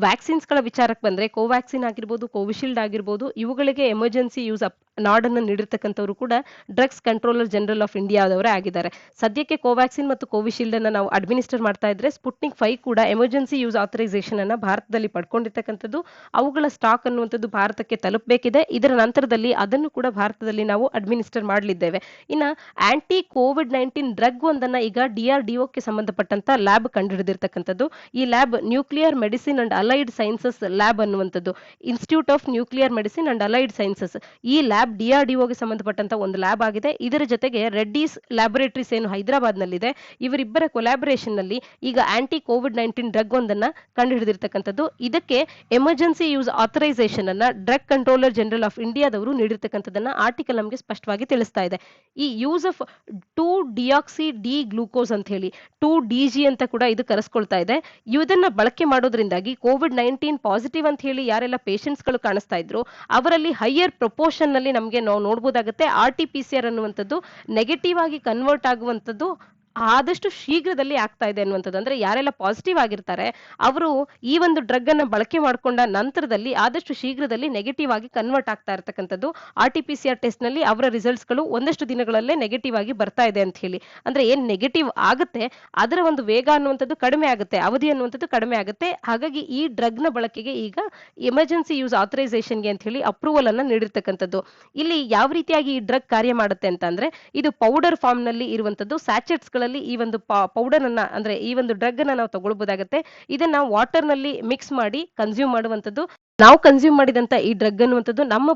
ವ್ಯಾಕ್ಸಿನ್ಸ್‌ಗಳ ವಿಚಾರಕ್ಕೆ ಬಂದ್ರೆ ಕೋವ್ಯಾಕ್ಸಿನ್ ಆಗಿರ್ಬೋದು, ಕೋವಿಶೀಲ್ಡ್ ಆಗಿರ್ಬೋದು, ಇವುಗಳಿಗೆ ಎಮರ್ಜೆನ್ಸಿ ಯೂಸ್ ನಾರ್ಡನ್ನು ನೀಡಿರ್ತಕ್ಕಂಥವ್ರು ಕೂಡ ಡ್ರಗ್ಸ್ ಕಂಟ್ರೋಲರ್ ಜನರಲ್ ಆಫ್ ಇಂಡಿಯಾದವರೇ ಆಗಿದ್ದಾರೆ. ಸದ್ಯಕ್ಕೆ ಕೋವ್ಯಾಕ್ಸಿನ್ ಮತ್ತು ಕೋವಿಶೀಲ್ಡ್ ಅನ್ನ ನಾವು ಅಡ್ಮಿನಿಸ್ಟರ್ ಮಾಡ್ತಾ ಇದ್ರೆ, ಸ್ಪುಟ್ನಿಕ್ 5 ಕೂಡ ಎಮರ್ಜೆನ್ಸಿ ಯೂಸ್ ಆಥರೈಸೇಷನ್ ಅನ್ನ ಭಾರತದಲ್ಲಿ ಪಡ್ಕೊಂಡಿರ್ತಕ್ಕಂಥದ್ದು. ಅವುಗಳ ಸ್ಟಾಕ್ ಅನ್ನುವಂಥದ್ದು ಭಾರತಕ್ಕೆ ತಲುಪಬೇಕಿದೆ. ಇದರ ನಂತರದಲ್ಲಿ ಅದನ್ನು ಕೂಡ ಭಾರತದಲ್ಲಿ ನಾವು ಅಡ್ಮಿನಿಸ್ಟರ್ ಮಾಡಲಿದ್ದೇವೆ. ಇನ್ನ ಆಂಟಿ ಕೋವಿಡ್-19 ಡ್ರಗ್ ಒಂದನ್ನ ಈಗ DRDOಕ್ಕೆ ಸಂಬಂಧಪಟ್ಟಂತ ಲ್ಯಾಬ್ ಕಂಡುಹಿಡಿದಿರ್ತಕ್ಕಂಥದ್ದು. ಈ lab nuclear medicine and allied sciences lab ಅನ್ನುವಂಥದ್ದು, institute of nuclear medicine and allied sciences. ಈ ಲ್ಯಾಬ್ DRDOಗೆ ಸಂಬಂಧಪಟ್ಟಂತ ಒಂದು ಲ್ಯಾಬ್ ಆಗಿದೆ. ಇದರ ಜೊತೆಗೆ ರೆಡ್ಡೀಸ್ ಲ್ಯಾಬೊರೇಟರೀಸ್ ಏನು ಹೈದರಾಬಾದ್ ನಲ್ಲಿದೆ, ಇವರಿಬ್ಬರ ಕೊಲಾಬರೇಷನ್ ನಲ್ಲಿ ಈಗ ಆಂಟಿ ಕೋವಿಡ್-19 ಡ್ರಗ್ ಒಂದನ್ನ ಕಂಡುಹಿಡಿದಿರ್ತಕ್ಕಂಥದ್ದು. ಇದಕ್ಕೆ ಎಮರ್ಜೆನ್ಸಿ ಯೂಸ್ ಆಥರೈಸೇಷನ್ ಅನ್ನ ಡ್ರಗ್ ಕಂಟ್ರೋಲರ್ ಜನರಲ್ ಆಫ್ ಇಂಡಿಯಾದವರು ನೀಡಿರ್ತಕ್ಕಂಥದ್ದನ್ನ ಆರ್ಟಿಕಲ್ ನಮಗೆ ಸ್ಪಷ್ಟವಾಗಿ ತಿಳಿಸ್ತಾ ಇದೆ. ಈ ಯೂಸ್ ಆಫ್ 2-ಡಿಯಾಕ್ಸಿ ಡಿ ಗ್ಲೂಕೋಸ್ ಅಂತ ಹೇಳಿ 2DG ಅಂತ ಕೂಡ ಇದು ಕರೆಸ್ಕೊಳ್ತಾ ಇದೆ. ಇದನ್ನ ಬಳಕೆ ಮಾಡೋದ್ರಿಂದಾಗಿ ಕೋವಿಡ್-19 ಪಾಸಿಟಿವ್ ಅಂತ ಹೇಳಿ ಯಾರೆಲ್ಲ ಪೇಷಂಟ್ಸ್ ಗಳು ಕಾಣಿಸ್ತಾ ಇದ್ರು ಅವರಲ್ಲಿ ಹೈಯರ್ ಪ್ರಪೋರ್ಷನ್ ನಲ್ಲಿ ನಮಗೆ ನಾವು ನೋಡಬಹುದಾಗುತ್ತೆ RT-PCR ಅನ್ನುವಂಥದ್ದು ನೆಗೆಟಿವ್ ಆಗಿ ಕನ್ವರ್ಟ್ ಆಗುವಂಥದ್ದು ಆದಷ್ಟು ಶೀಘ್ರದಲ್ಲಿ ಆಗ್ತಾ ಇದೆ ಅನ್ನುವಂಥದ್ದು. ಅಂದ್ರೆ ಯಾರೆಲ್ಲ ಪಾಸಿಟಿವ್ ಆಗಿರ್ತಾರೆ ಅವರು ಈ ಒಂದು ಡ್ರಗ್ ಅನ್ನ ಬಳಕೆ ಮಾಡಿಕೊಂಡ ನಂತರದಲ್ಲಿ ಆದಷ್ಟು ಶೀಘ್ರದಲ್ಲಿ ನೆಗೆಟಿವ್ ಆಗಿ ಕನ್ವರ್ಟ್ ಆಗ್ತಾ ಇರತಕ್ಕಂಥದ್ದು. RT-PCR ಟೆಸ್ಟ್ ನಲ್ಲಿ ಅವರ ರಿಸಲ್ಟ್ಸ್ ಗಳು ಒಂದಷ್ಟು ದಿನಗಳಲ್ಲೇ ನೆಗೆಟಿವ್ ಆಗಿ ಬರ್ತಾ ಇದೆ ಅಂತ ಹೇಳಿ. ಅಂದ್ರೆ ಏನ್ ನೆಗೆಟಿವ್ ಆಗುತ್ತೆ ಅದರ ಒಂದು ವೇಗ ಅನ್ನುವಂಥದ್ದು ಕಡಿಮೆ ಆಗುತ್ತೆ, ಅವಧಿ ಅನ್ನುವಂಥದ್ದು ಕಡಿಮೆ ಆಗುತ್ತೆ. ಹಾಗಾಗಿ ಈ ಡ್ರಗ್ ನ ಬಳಕೆಗೆ ಈಗ ಎಮರ್ಜೆನ್ಸಿ ಯೂಸ್ ಆಥರೈಸೇಷನ್ಗೆ ಅಂತ ಹೇಳಿ ಅಪ್ರೂವಲ್ ಅನ್ನ ನೀಡಿರ್ತಕ್ಕಂಥದ್ದು. ಇಲ್ಲಿ ಯಾವ ರೀತಿಯಾಗಿ ಈ ಡ್ರಗ್ ಕಾರ್ಯ ಮಾಡುತ್ತೆ ಅಂತ ಅಂದ್ರೆ, ಇದು ಪೌಡರ್ ಫಾರ್ಮ್ ನಲ್ಲಿ ಇರುವಂತದ್ದು. ಸ್ಯಾಚೆಟ್ಸ್ ಗಳಲ್ಲಿ ಈ ಒಂದು ಪೌಡರ್ ಅನ್ನ ಅಂದ್ರೆ ಈ ಒಂದು ಡ್ರಗ್ ಅನ್ನ ನಾವು ತಗೊಳ್ಬಹುದಾಗುತ್ತೆ. ಇದನ್ನ ವಾಟರ್ ನಲ್ಲಿ ಮಿಕ್ಸ್ ಮಾಡಿ ಕನ್ಸ್ಯೂಮ್ ಮಾಡುವಂತದ್ದು. ನಾವು ಕನ್ಸ್ಯೂಮ್ ಮಾಡಿದಂತ ಈ ಡ್ರಗ್ ಅನ್ನುವಂಥದ್ದು ನಮ್ಮ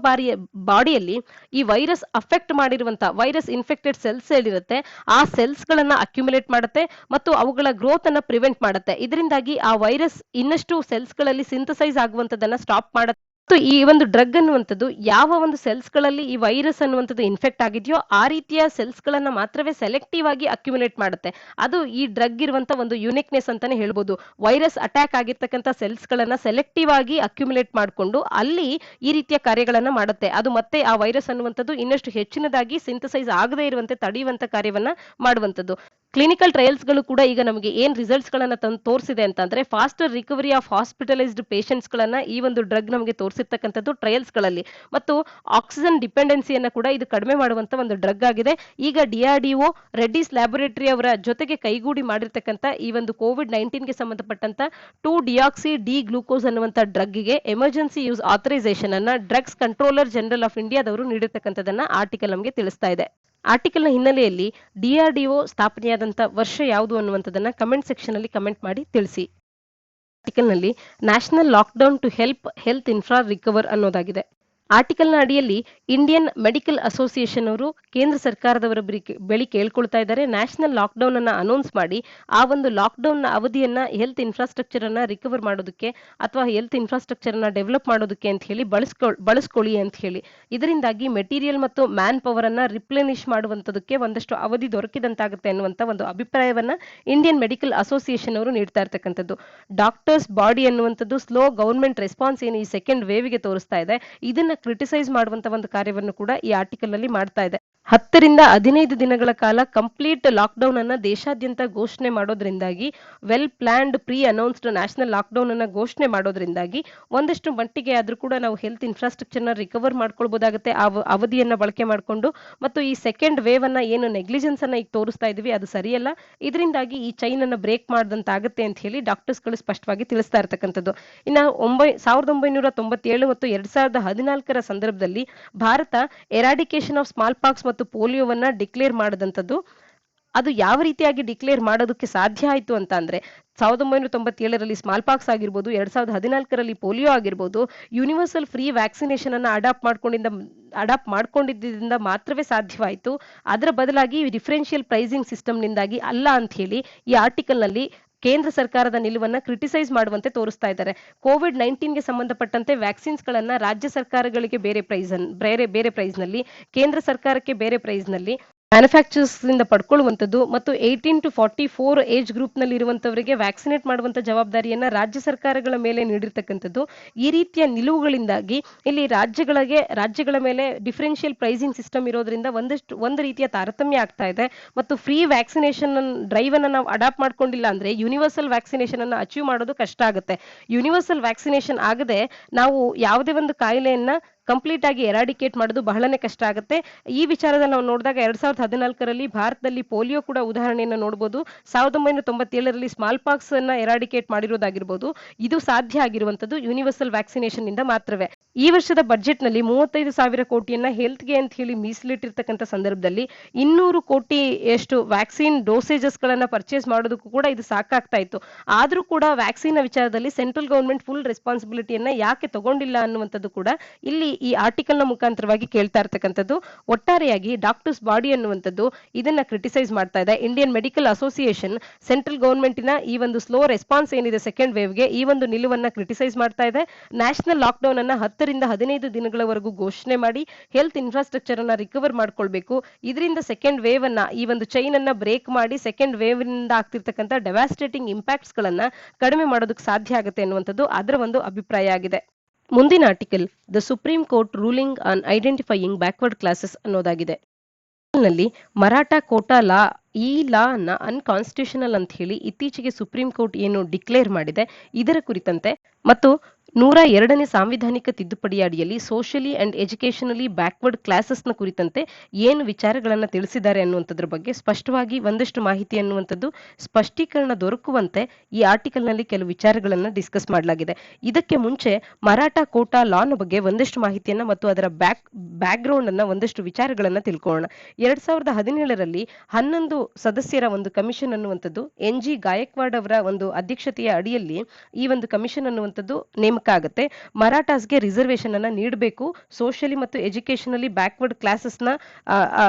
ಬಾಡಿಯಲ್ಲಿ ಈ ವೈರಸ್ ಅಫೆಕ್ಟ್ ಮಾಡಿರುವಂತ ವೈರಸ್ ಇನ್ಫೆಕ್ಟೆಡ್ ಸೆಲ್ಸ್ ಏನಿರುತ್ತೆ ಆ ಸೆಲ್ಸ್ ಗಳನ್ನ ಅಕ್ಯುಮುಲೇಟ್ ಮಾಡುತ್ತೆ ಮತ್ತು ಅವುಗಳ ಗ್ರೋತ್ ಅನ್ನ ಪ್ರಿವೆಂಟ್ ಮಾಡುತ್ತೆ. ಇದರಿಂದಾಗಿ ಆ ವೈರಸ್ ಇನ್ನಷ್ಟು ಸೆಲ್ಸ್ ಗಳಲ್ಲಿ ಸಿಂಥಸೈಸ್ ಆಗುವಂತದನ್ನ ಸ್ಟಾಪ್ ಮಾಡುತ್ತೆ. ಮತ್ತು ಈ ಒಂದು ಡ್ರಗ್ ಅನ್ನುವಂಥದ್ದು ಯಾವ ಒಂದು ಸೆಲ್ಸ್ ಗಳಲ್ಲಿ ಈ ವೈರಸ್ ಅನ್ನುವಂಥದ್ದು ಇನ್ಫೆಕ್ಟ್ ಆಗಿದೆಯೋ ಆ ರೀತಿಯ ಸೆಲ್ಸ್ ಗಳನ್ನ ಮಾತ್ರವೇ ಸೆಲೆಕ್ಟಿವ್ ಆಗಿ ಅಕ್ಯುಮುಲೇಟ್ ಮಾಡುತ್ತೆ. ಅದು ಈ ಡ್ರಗ್ ಇರುವಂತ ಒಂದು ಯುನಿಕ್ನೆಸ್ ಅಂತಾನೆ ಹೇಳ್ಬೋದು. ವೈರಸ್ ಅಟ್ಯಾಕ್ ಆಗಿರ್ತಕ್ಕಂಥ ಸೆಲ್ಸ್ ಗಳನ್ನ ಸೆಲೆಕ್ಟಿವ್ ಆಗಿ ಅಕ್ಯುಮುಲೇಟ್ ಮಾಡಿಕೊಂಡು ಅಲ್ಲಿ ಈ ರೀತಿಯ ಕಾರ್ಯಗಳನ್ನ ಮಾಡುತ್ತೆ. ಅದು ಮತ್ತೆ ಆ ವೈರಸ್ ಅನ್ನುವಂಥದ್ದು ಇನ್ನಷ್ಟು ಹೆಚ್ಚಿನದಾಗಿ ಸಿಂಥಸೈಸ್ ಆಗದೇ ಇರುವಂತೆ ತಡೆಯುವಂತ ಕಾರ್ಯವನ್ನ ಮಾಡುವಂಥದ್ದು. ಕ್ಲಿನಿಕಲ್ ಟ್ರಯಲ್ಸ್ ಗಳು ಕೂಡ ಈಗ ನಮಗೆ ಏನ್ ರಿಸಲ್ಟ್ಸ್ ಗಳನ್ನ ತೋರಿಸಿದೆ ಅಂತಂದ್ರೆ, faster recovery of hospitalised patients ಗಳನ್ನ ಈ ಒಂದು ಡ್ರಗ್ ನಮಗೆ ತೋರಿಸಿರ್ತಕ್ಕಂಥದ್ದು ಟ್ರಯಲ್ಸ್ ಗಳಲ್ಲಿ. ಮತ್ತು ಆಕ್ಸಿಜನ್ ಡಿಪೆಂಡೆನ್ಸಿಯನ್ನ ಕೂಡ ಇದು ಕಡಿಮೆ ಮಾಡುವಂತ ಒಂದು ಡ್ರಗ್ ಆಗಿದೆ. ಈಗ DRDO ರೆಡ್ಡೀಸ್ ಲ್ಯಾಬೊರೇಟರಿ ಅವರ ಜೊತೆಗೆ ಕೈಗೂಡಿ ಮಾಡಿರ್ತಕ್ಕಂಥ ಈ ಒಂದು ಕೋವಿಡ್-19 ಗೆ ಸಂಬಂಧಪಟ್ಟಂತ 2-ಡಿಯಾಕ್ಸಿ ಡಿ ಗ್ಲೂಕೋಸ್ ಅನ್ನುವಂತ ಡ್ರಗ್ ಗೆ ಎಮರ್ಜೆನ್ಸಿ ಯೂಸ್ ಆಥರೈಸೇಷನ್ ಅನ್ನ ಡ್ರಗ್ಸ್ ಕಂಟ್ರೋಲರ್ ಜನರಲ್ ಆಫ್ ಇಂಡಿಯಾದವರು ನೀಡಿರ್ತಕ್ಕಂಥದನ್ನ ಆರ್ಟಿಕಲ್ ನಮಗೆ ತಿಳಿಸ್ತಾ ಇದೆ. ಆರ್ಟಿಕಲ್ನ ಹಿನ್ನೆಲೆಯಲ್ಲಿ DRDO ಸ್ಥಾಪನೆಯಾದಂತ ವರ್ಷ ಯಾವುದು ಅನ್ನುವಂಥದ್ದನ್ನ ಕಮೆಂಟ್ ಸೆಕ್ಷನ್ ಅಲ್ಲಿ ಕಮೆಂಟ್ ಮಾಡಿ ತಿಳಿಸಿ. ಆರ್ಟಿಕಲ್ನಲ್ಲಿ national lockdown to health infra recover ಅನ್ನೋದಾಗಿದೆ. ಆರ್ಟಿಕಲ್ನ ಅಡಿಯಲ್ಲಿ ಇಂಡಿಯನ್ ಮೆಡಿಕಲ್ ಅಸೋಸಿಯೇಷನ್ ಅವರು ಕೇಂದ್ರ ಸರ್ಕಾರದವರ ಬಳಿ ಕೇಳ್ಕೊಳ್ತಾ ಇದ್ದಾರೆ, ನ್ಯಾಷನಲ್ ಲಾಕ್ಡೌನ್ ಅನ್ನ ಅನೌನ್ಸ್ ಮಾಡಿ ಆ ಒಂದು ಲಾಕ್ಡೌನ್ ನ ಅವಧಿಯನ್ನ ಹೆಲ್ತ್ ಇನ್ಫ್ರಾಸ್ಟ್ರಕ್ಚರ್ ಅನ್ನ ರಿಕವರ್ ಮಾಡೋದಕ್ಕೆ ಅಥವಾ ಹೆಲ್ತ್ ಇನ್ಫ್ರಾಸ್ಟ್ರಕ್ಚರ್ ಅನ್ನ ಡೆವಲಪ್ ಮಾಡೋದಕ್ಕೆ ಅಂತ ಹೇಳಿ ಬಳಸ್ಕೊಳ್ಳಿ ಅಂತ ಹೇಳಿ. ಇದರಿಂದಾಗಿ ಮೆಟೀರಿಯಲ್ ಮತ್ತು ಮ್ಯಾನ್ ಪವರ್ ಅನ್ನ ರಿಪ್ಲೆನಿಶ್ ಮಾಡುವಂತದಕ್ಕೆ ಒಂದಷ್ಟು ಅವಧಿ ದೊರಕಿದಂತಾಗುತ್ತೆ ಅನ್ನುವಂತ ಒಂದು ಅಭಿಪ್ರಾಯವನ್ನ ಇಂಡಿಯನ್ ಮೆಡಿಕಲ್ ಅಸೋಸಿಯೇಷನ್ ಅವರು ನೀಡ್ತಾ ಇರ್ತಕ್ಕಂಥದ್ದು. ಡಾಕ್ಟರ್ಸ್ ಬಾಡಿ ಅನ್ನುವಂಥದ್ದು ಸ್ಲೋ ಗವರ್ಮೆಂಟ್ ರೆಸ್ಪಾನ್ಸ್ ಏನು ಈ ಸೆಕೆಂಡ್ ವೇವ್ಗೆ ತೋರಿಸ್ತಾ ಇದೆ, ಇದನ್ನ ಕ್ರಿಟಿಸೈಸ್ ಮಾಡುವಂತ ಒಂದು ಕಾರ್ಯವನ್ನು ಕೂಡ ಈ ಆರ್ಟಿಕಲ್ ಅಲ್ಲಿ ಮಾಡ್ತಾ ಇದೆ. 10 ರಿಂದ 15 ದಿನಗಳ ಕಾಲ ಕಂಪ್ಲೀಟ್ ಲಾಕ್ಡೌನ್ ಅನ್ನ ದೇಶಾದ್ಯಂತ ಘೋಷಣೆ ಮಾಡೋದ್ರಿಂದಾಗಿ, well planned pre announced national lockdown ಅನ್ನ ಘೋಷಣೆ ಮಾಡೋದ್ರಿಂದಾಗಿ ಒಂದಷ್ಟು ಮಟ್ಟಿಗೆ ಆದ್ರೂ ಕೂಡ ನಾವು ಹೆಲ್ತ್ ಇನ್ಫ್ರಾಸ್ಟ್ರಕ್ಚರ್ ನ ರಿಕವರ್ ಮಾಡ್ಕೊಳ್ಬಹುದಾಗುತ್ತೆ ಆ ಅವಧಿಯನ್ನ ಬಳಕೆ ಮಾಡಿಕೊಂಡು. ಮತ್ತು ಈ ಸೆಕೆಂಡ್ ವೇವ್ ಅನ್ನ ಏನು ನೆಗ್ಲಿಜೆನ್ಸ್ ಅನ್ನ ಈಗ ತೋರಿಸ್ತಾ ಇದೀವಿ ಅದು ಸರಿಯಲ್ಲ, ಇದರಿಂದಾಗಿ ಈ ಚೈನ್ ಅನ್ನ ಬ್ರೇಕ್ ಮಾಡಿದಂತಾಗುತ್ತೆ ಅಂತ ಹೇಳಿ ಡಾಕ್ಟರ್ಸ್ ಗಳು ಸ್ಪಷ್ಟವಾಗಿ ತಿಳಿಸ್ತಾ ಇರ್ತಕ್ಕಂಥದ್ದು. ಇನ್ನ 1997 ಮತ್ತು 2014ರ ಸಂದರ್ಭದಲ್ಲಿ Bharat eradication of small pox ಮತ್ತು ಪೋಲಿಯೋವನ್ನ ಡಿಕ್ಲೇರ್ ಮಾಡದಂತದ್ದು. ಅದು ಯಾವ ರೀತಿಯಾಗಿ ಡಿಕ್ಲೇರ್ ಮಾಡೋದಕ್ಕೆ ಸಾಧ್ಯ ಆಯ್ತು ಅಂತ ಅಂದ್ರೆ, 1997ರಲ್ಲಿ ಸ್ಮಾಲ್ ಪಾಕ್ಸ್ ಆಗಿರ್ಬೋದು, 2014ರಲ್ಲಿ ಪೋಲಿಯೋ ಆಗಿರ್ಬೋದು, ಯೂನಿವರ್ಸಲ್ ಫ್ರೀ ವ್ಯಾಕ್ಸಿನೇಷನ್ ಅನ್ನ ಅಡಾಪ್ಟ್ ಮಾಡ್ಕೊಂಡಿದ್ದರಿಂದ ಮಾತ್ರವೇ ಸಾಧ್ಯವಾಯಿತು. ಅದರ ಬದಲಾಗಿ ಡಿಫರೆನ್ಷಿಯಲ್ ಪ್ರೈಸಿಂಗ್ ಸಿಸ್ಟಮ್ ನಿಂದಾಗಿ ಅಲ್ಲ ಅಂತ ಹೇಳಿ ಈ ಆರ್ಟಿಕಲ್ ನಲ್ಲಿ ಕೇಂದ್ರ ಸರ್ಕಾರದ ನಿಲುವನ್ನ ಕ್ರಿಟಿಸೈಸ್ ಮಾಡುವಂತೆ ತೋರಿಸ್ತಾ ಇದ್ದಾರೆ. ಕೋವಿಡ್-19ಗೆ ಸಂಬಂಧಪಟ್ಟಂತೆ ವ್ಯಾಕ್ಸಿನ್ಸ್ ಗಳನ್ನ ರಾಜ್ಯ ಸರ್ಕಾರಗಳಿಗೆ ಬೇರೆ ಪ್ರೈಸ್ ನಲ್ಲಿ, ಕೇಂದ್ರ ಸರ್ಕಾರಕ್ಕೆ ಬೇರೆ ಪ್ರೈಸ್ ನಲ್ಲಿ ಮ್ಯಾನುಫ್ಯಾಕ್ಚರ್ಸ್ ಇಂದ ಪಡ್ಕೊಳ್ಳುವಂಥದ್ದು ಮತ್ತು 18 to 44 ಏಜ್ ಗ್ರೂಪ್ ನಲ್ಲಿ ಇರುವಂತವರಿಗೆ ವ್ಯಾಕ್ಸಿನೇಟ್ ಮಾಡುವಂತ ಜವಾಬ್ದಾರಿಯನ್ನ ರಾಜ್ಯ ಸರ್ಕಾರಗಳ ಮೇಲೆ ನೀಡಿರ್ತಕ್ಕಂಥದ್ದು. ಈ ರೀತಿಯ ನಿಲುವುಗಳಿಂದಾಗಿ ಇಲ್ಲಿ ರಾಜ್ಯಗಳ ಮೇಲೆ ಡಿಫರೆನ್ಷಿಯಲ್ ಪ್ರೈಸಿಂಗ್ ಸಿಸ್ಟಮ್ ಇರೋದ್ರಿಂದ ಒಂದು ರೀತಿಯ ತಾರತಮ್ಯ ಆಗ್ತಾ ಇದೆ ಮತ್ತು ಫ್ರೀ ವ್ಯಾಕ್ಸಿನೇಷನ್ ಡ್ರೈವ್ ಅನ್ನ ನಾವು ಅಡಾಪ್ಟ್ ಮಾಡ್ಕೊಂಡಿಲ್ಲ ಅಂದ್ರೆ ಯೂನಿವರ್ಸಲ್ ವ್ಯಾಕ್ಸಿನೇಷನ್ ಅನ್ನ ಅಚೀವ್ ಮಾಡೋದು ಕಷ್ಟ ಆಗುತ್ತೆ. ಯೂನಿವರ್ಸಲ್ ವ್ಯಾಕ್ಸಿನೇಷನ್ ಆಗದೆ ನಾವು ಯಾವುದೇ ಒಂದು ಕಾಯಿಲೆಯನ್ನ ಕಂಪ್ಲೀಟ್ ಆಗಿ ಎರಾಡಿಕೇಟ್ ಮಾಡೋದು ಬಹಳನೇ ಕಷ್ಟ ಆಗುತ್ತೆ. ಈ ವಿಚಾರದಲ್ಲಿ ನಾವು ನೋಡಿದಾಗ 2014ರಲ್ಲಿ ಭಾರತದಲ್ಲಿ ಪೋಲಿಯೋ ಕೂಡ ಉದಾಹರಣೆಯನ್ನು ನೋಡಬಹುದು. 1997ರಲ್ಲಿ ಸ್ಮಾಲ್ ಪಾಕ್ಸ್ ಅನ್ನ ಎರಾಡಿಕೇಟ್ ಮಾಡಿರೋದಾಗಿರ್ಬೋದು. ಇದು ಸಾಧ್ಯ ಆಗಿರುವಂತದ್ದು ಯೂನಿವರ್ಸಲ್ ವ್ಯಾಕ್ಸಿನೇಷನ್ ಇಂದ ಮಾತ್ರವೇ. ಈ ವರ್ಷದ ಬಜೆಟ್ ನಲ್ಲಿ 35,000 ಕೋಟಿಯನ್ನ ಹೆಲ್ತ್ಗೆ ಅಂತ ಹೇಳಿ ಮೀಸಲಿಟ್ಟಿರ್ತಕ್ಕಂಥ ಸಂದರ್ಭದಲ್ಲಿ 200 ಕೋಟಿಯಷ್ಟು ವ್ಯಾಕ್ಸಿನ್ ಡೋಸೇಜಸ್ ಗಳನ್ನ ಪರ್ಚೇಸ್ ಮಾಡೋದಕ್ಕೂ ಕೂಡ ಇದು ಸಾಕಾಗ್ತಾ ಇತ್ತು. ಆದ್ರೂ ಕೂಡ ವ್ಯಾಕ್ಸಿನ್ ವಿಚಾರದಲ್ಲಿ ಸೆಂಟ್ರಲ್ ಗವರ್ಮೆಂಟ್ ಫುಲ್ ರೆಸ್ಪಾನ್ಸಿಬಿಲಿಟಿಯನ್ನ ಯಾಕೆ ತಗೊಂಡಿಲ್ಲ ಅನ್ನುವಂಥದ್ದು ಕೂಡ ಇಲ್ಲಿ ಈ ಆರ್ಟಿಕಲ್ ನ ಮುಖಾಂತರವಾಗಿ ಕೇಳ್ತಾ ಇರ್ತಕ್ಕಂಥದ್ದು. ಒಟ್ಟಾರೆಯಾಗಿ ಡಾಕ್ಟರ್ಸ್ ಬಾಡಿ ಅನ್ನುವಂಥದ್ದು ಇದನ್ನ ಕ್ರಿಟಿಸೈಸ್ ಮಾಡ್ತಾ ಇದೆ. ಇಂಡಿಯನ್ ಮೆಡಿಕಲ್ ಅಸೋಸಿಯೇಷನ್ ಸೆಂಟ್ರಲ್ ಗವರ್ಮೆಂಟಿನ ಈ ಒಂದು ಸ್ಲೋ ರೆಸ್ಪಾನ್ಸ್ ಏನಿದೆ ಸೆಕೆಂಡ್ ವೇವ್ಗೆ ಈ ಒಂದು ನಿಲುವನ್ನ ಕ್ರಿಟಿಸೈಸ್ ಮಾಡ್ತಾ ಇದೆ. ನ್ಯಾಷನಲ್ ಲಾಕ್ಡೌನ್ ಅನ್ನ 10ರಿಂದ 15 ದಿನಗಳವರೆಗೂ ಘೋಷಣೆ ಮಾಡಿ ಹೆಲ್ತ್ ಇನ್ಫ್ರಾಸ್ಟ್ರಕ್ಚರ್ ಅನ್ನ ರಿಕವರ್ ಮಾಡ್ಕೊಳ್ಬೇಕು. ಇದರಿಂದ ಸೆಕೆಂಡ್ ವೇವ್ ಅನ್ನ ಈ ಒಂದು ಚೈನ್ ಅನ್ನ ಬ್ರೇಕ್ ಮಾಡಿ ಸೆಕೆಂಡ್ ವೇವ್ ನಿಂದ ಆಗ್ತಿರ್ತಕ್ಕಂಥ ಡೆವಾಸ್ಟೇಟಿಂಗ್ ಇಂಪ್ಯಾಕ್ಟ್ಸ್ ಗಳನ್ನ ಕಡಿಮೆ ಮಾಡೋದಕ್ಕೆ ಸಾಧ್ಯ ಆಗುತ್ತೆ ಅನ್ನುವಂಥದ್ದು ಅದರ ಒಂದು ಅಭಿಪ್ರಾಯ ಆಗಿದೆ. ಮುಂದಿನ article the supreme court ruling on identifying backward classes ಅನ್ನೋದಾಗಿದೆ. ನಲ್ಲಿ ಮರಾಠ ಕೋಟಾ ಲಾ ಈ ಲಾ ಅನ್ನ ಅನ್ಕಾನ್ಸ್ಟಿಟ್ಯೂಷನಲ್ ಅಂತ ಹೇಳಿ ಇತ್ತೀಚೆಗೆ ಸುಪ್ರೀಂ ಕೋರ್ಟ್ ಏನು ಡಿಕ್ಲೇರ್ ಮಾಡಿದೆ ಇದರ ಕುರಿತಂತೆ ಮತ್ತು 102ನೇ ಸಾಂವಿಧಾನಿಕ ತಿದ್ದುಪಡಿ ಅಡಿಯಲ್ಲಿ socially and educationally backward classes ನ ಕುರಿತಂತೆ ಏನು ವಿಚಾರಗಳನ್ನ ತಿಳಿಸಿದ್ದಾರೆ ಅನ್ನುವಂಥದ್ರ ಬಗ್ಗೆ ಸ್ಪಷ್ಟವಾಗಿ ಒಂದಷ್ಟು ಮಾಹಿತಿ ಅನ್ನುವಂಥದ್ದು ಸ್ಪಷ್ಟೀಕರಣ ದೊರಕುವಂತೆ ಈ ಆರ್ಟಿಕಲ್ ನಲ್ಲಿ ಕೆಲವು ವಿಚಾರಗಳನ್ನ ಡಿಸ್ಕಸ್ ಮಾಡಲಾಗಿದೆ. ಇದಕ್ಕೆ ಮುಂಚೆ ಮರಾಠ ಕೋಟಾ ಲಾನ ಬಗ್ಗೆ ಒಂದಷ್ಟು ಮಾಹಿತಿಯನ್ನ ಮತ್ತು ಅದರ ಬ್ಯಾಕ್ ಗ್ರೌಂಡ್ ಅನ್ನ ಒಂದಷ್ಟು ವಿಚಾರಗಳನ್ನ ತಿಳ್ಕೊಳ್ಳೋಣ. 2017ರಲ್ಲಿ 11 ಸದಸ್ಯರ ಒಂದು ಕಮಿಷನ್ ಅನ್ನುವಂಥದ್ದು NG ಗಾಯಕ್ವಾಡ್ ಅವರ ಒಂದು ಅಧ್ಯಕ್ಷತೆಯ ಅಡಿಯಲ್ಲಿ ಈ ಒಂದು ಕಮಿಷನ್ ಅನ್ನುವಂಥದ್ದು ನೇಮಕ ಆಗುತ್ತೆ. ಮರಾಠಾಸ್ಗೆ ರಿಸರ್ವೇಶನ್ ಅನ್ನ ನೀಡಬೇಕು ಸೋಷಿಯಲಿ ಮತ್ತು ಎಜುಕೇಶನಲಿ ಬ್ಯಾಕ್ವರ್ಡ್ ಕ್ಲಾಸಸ್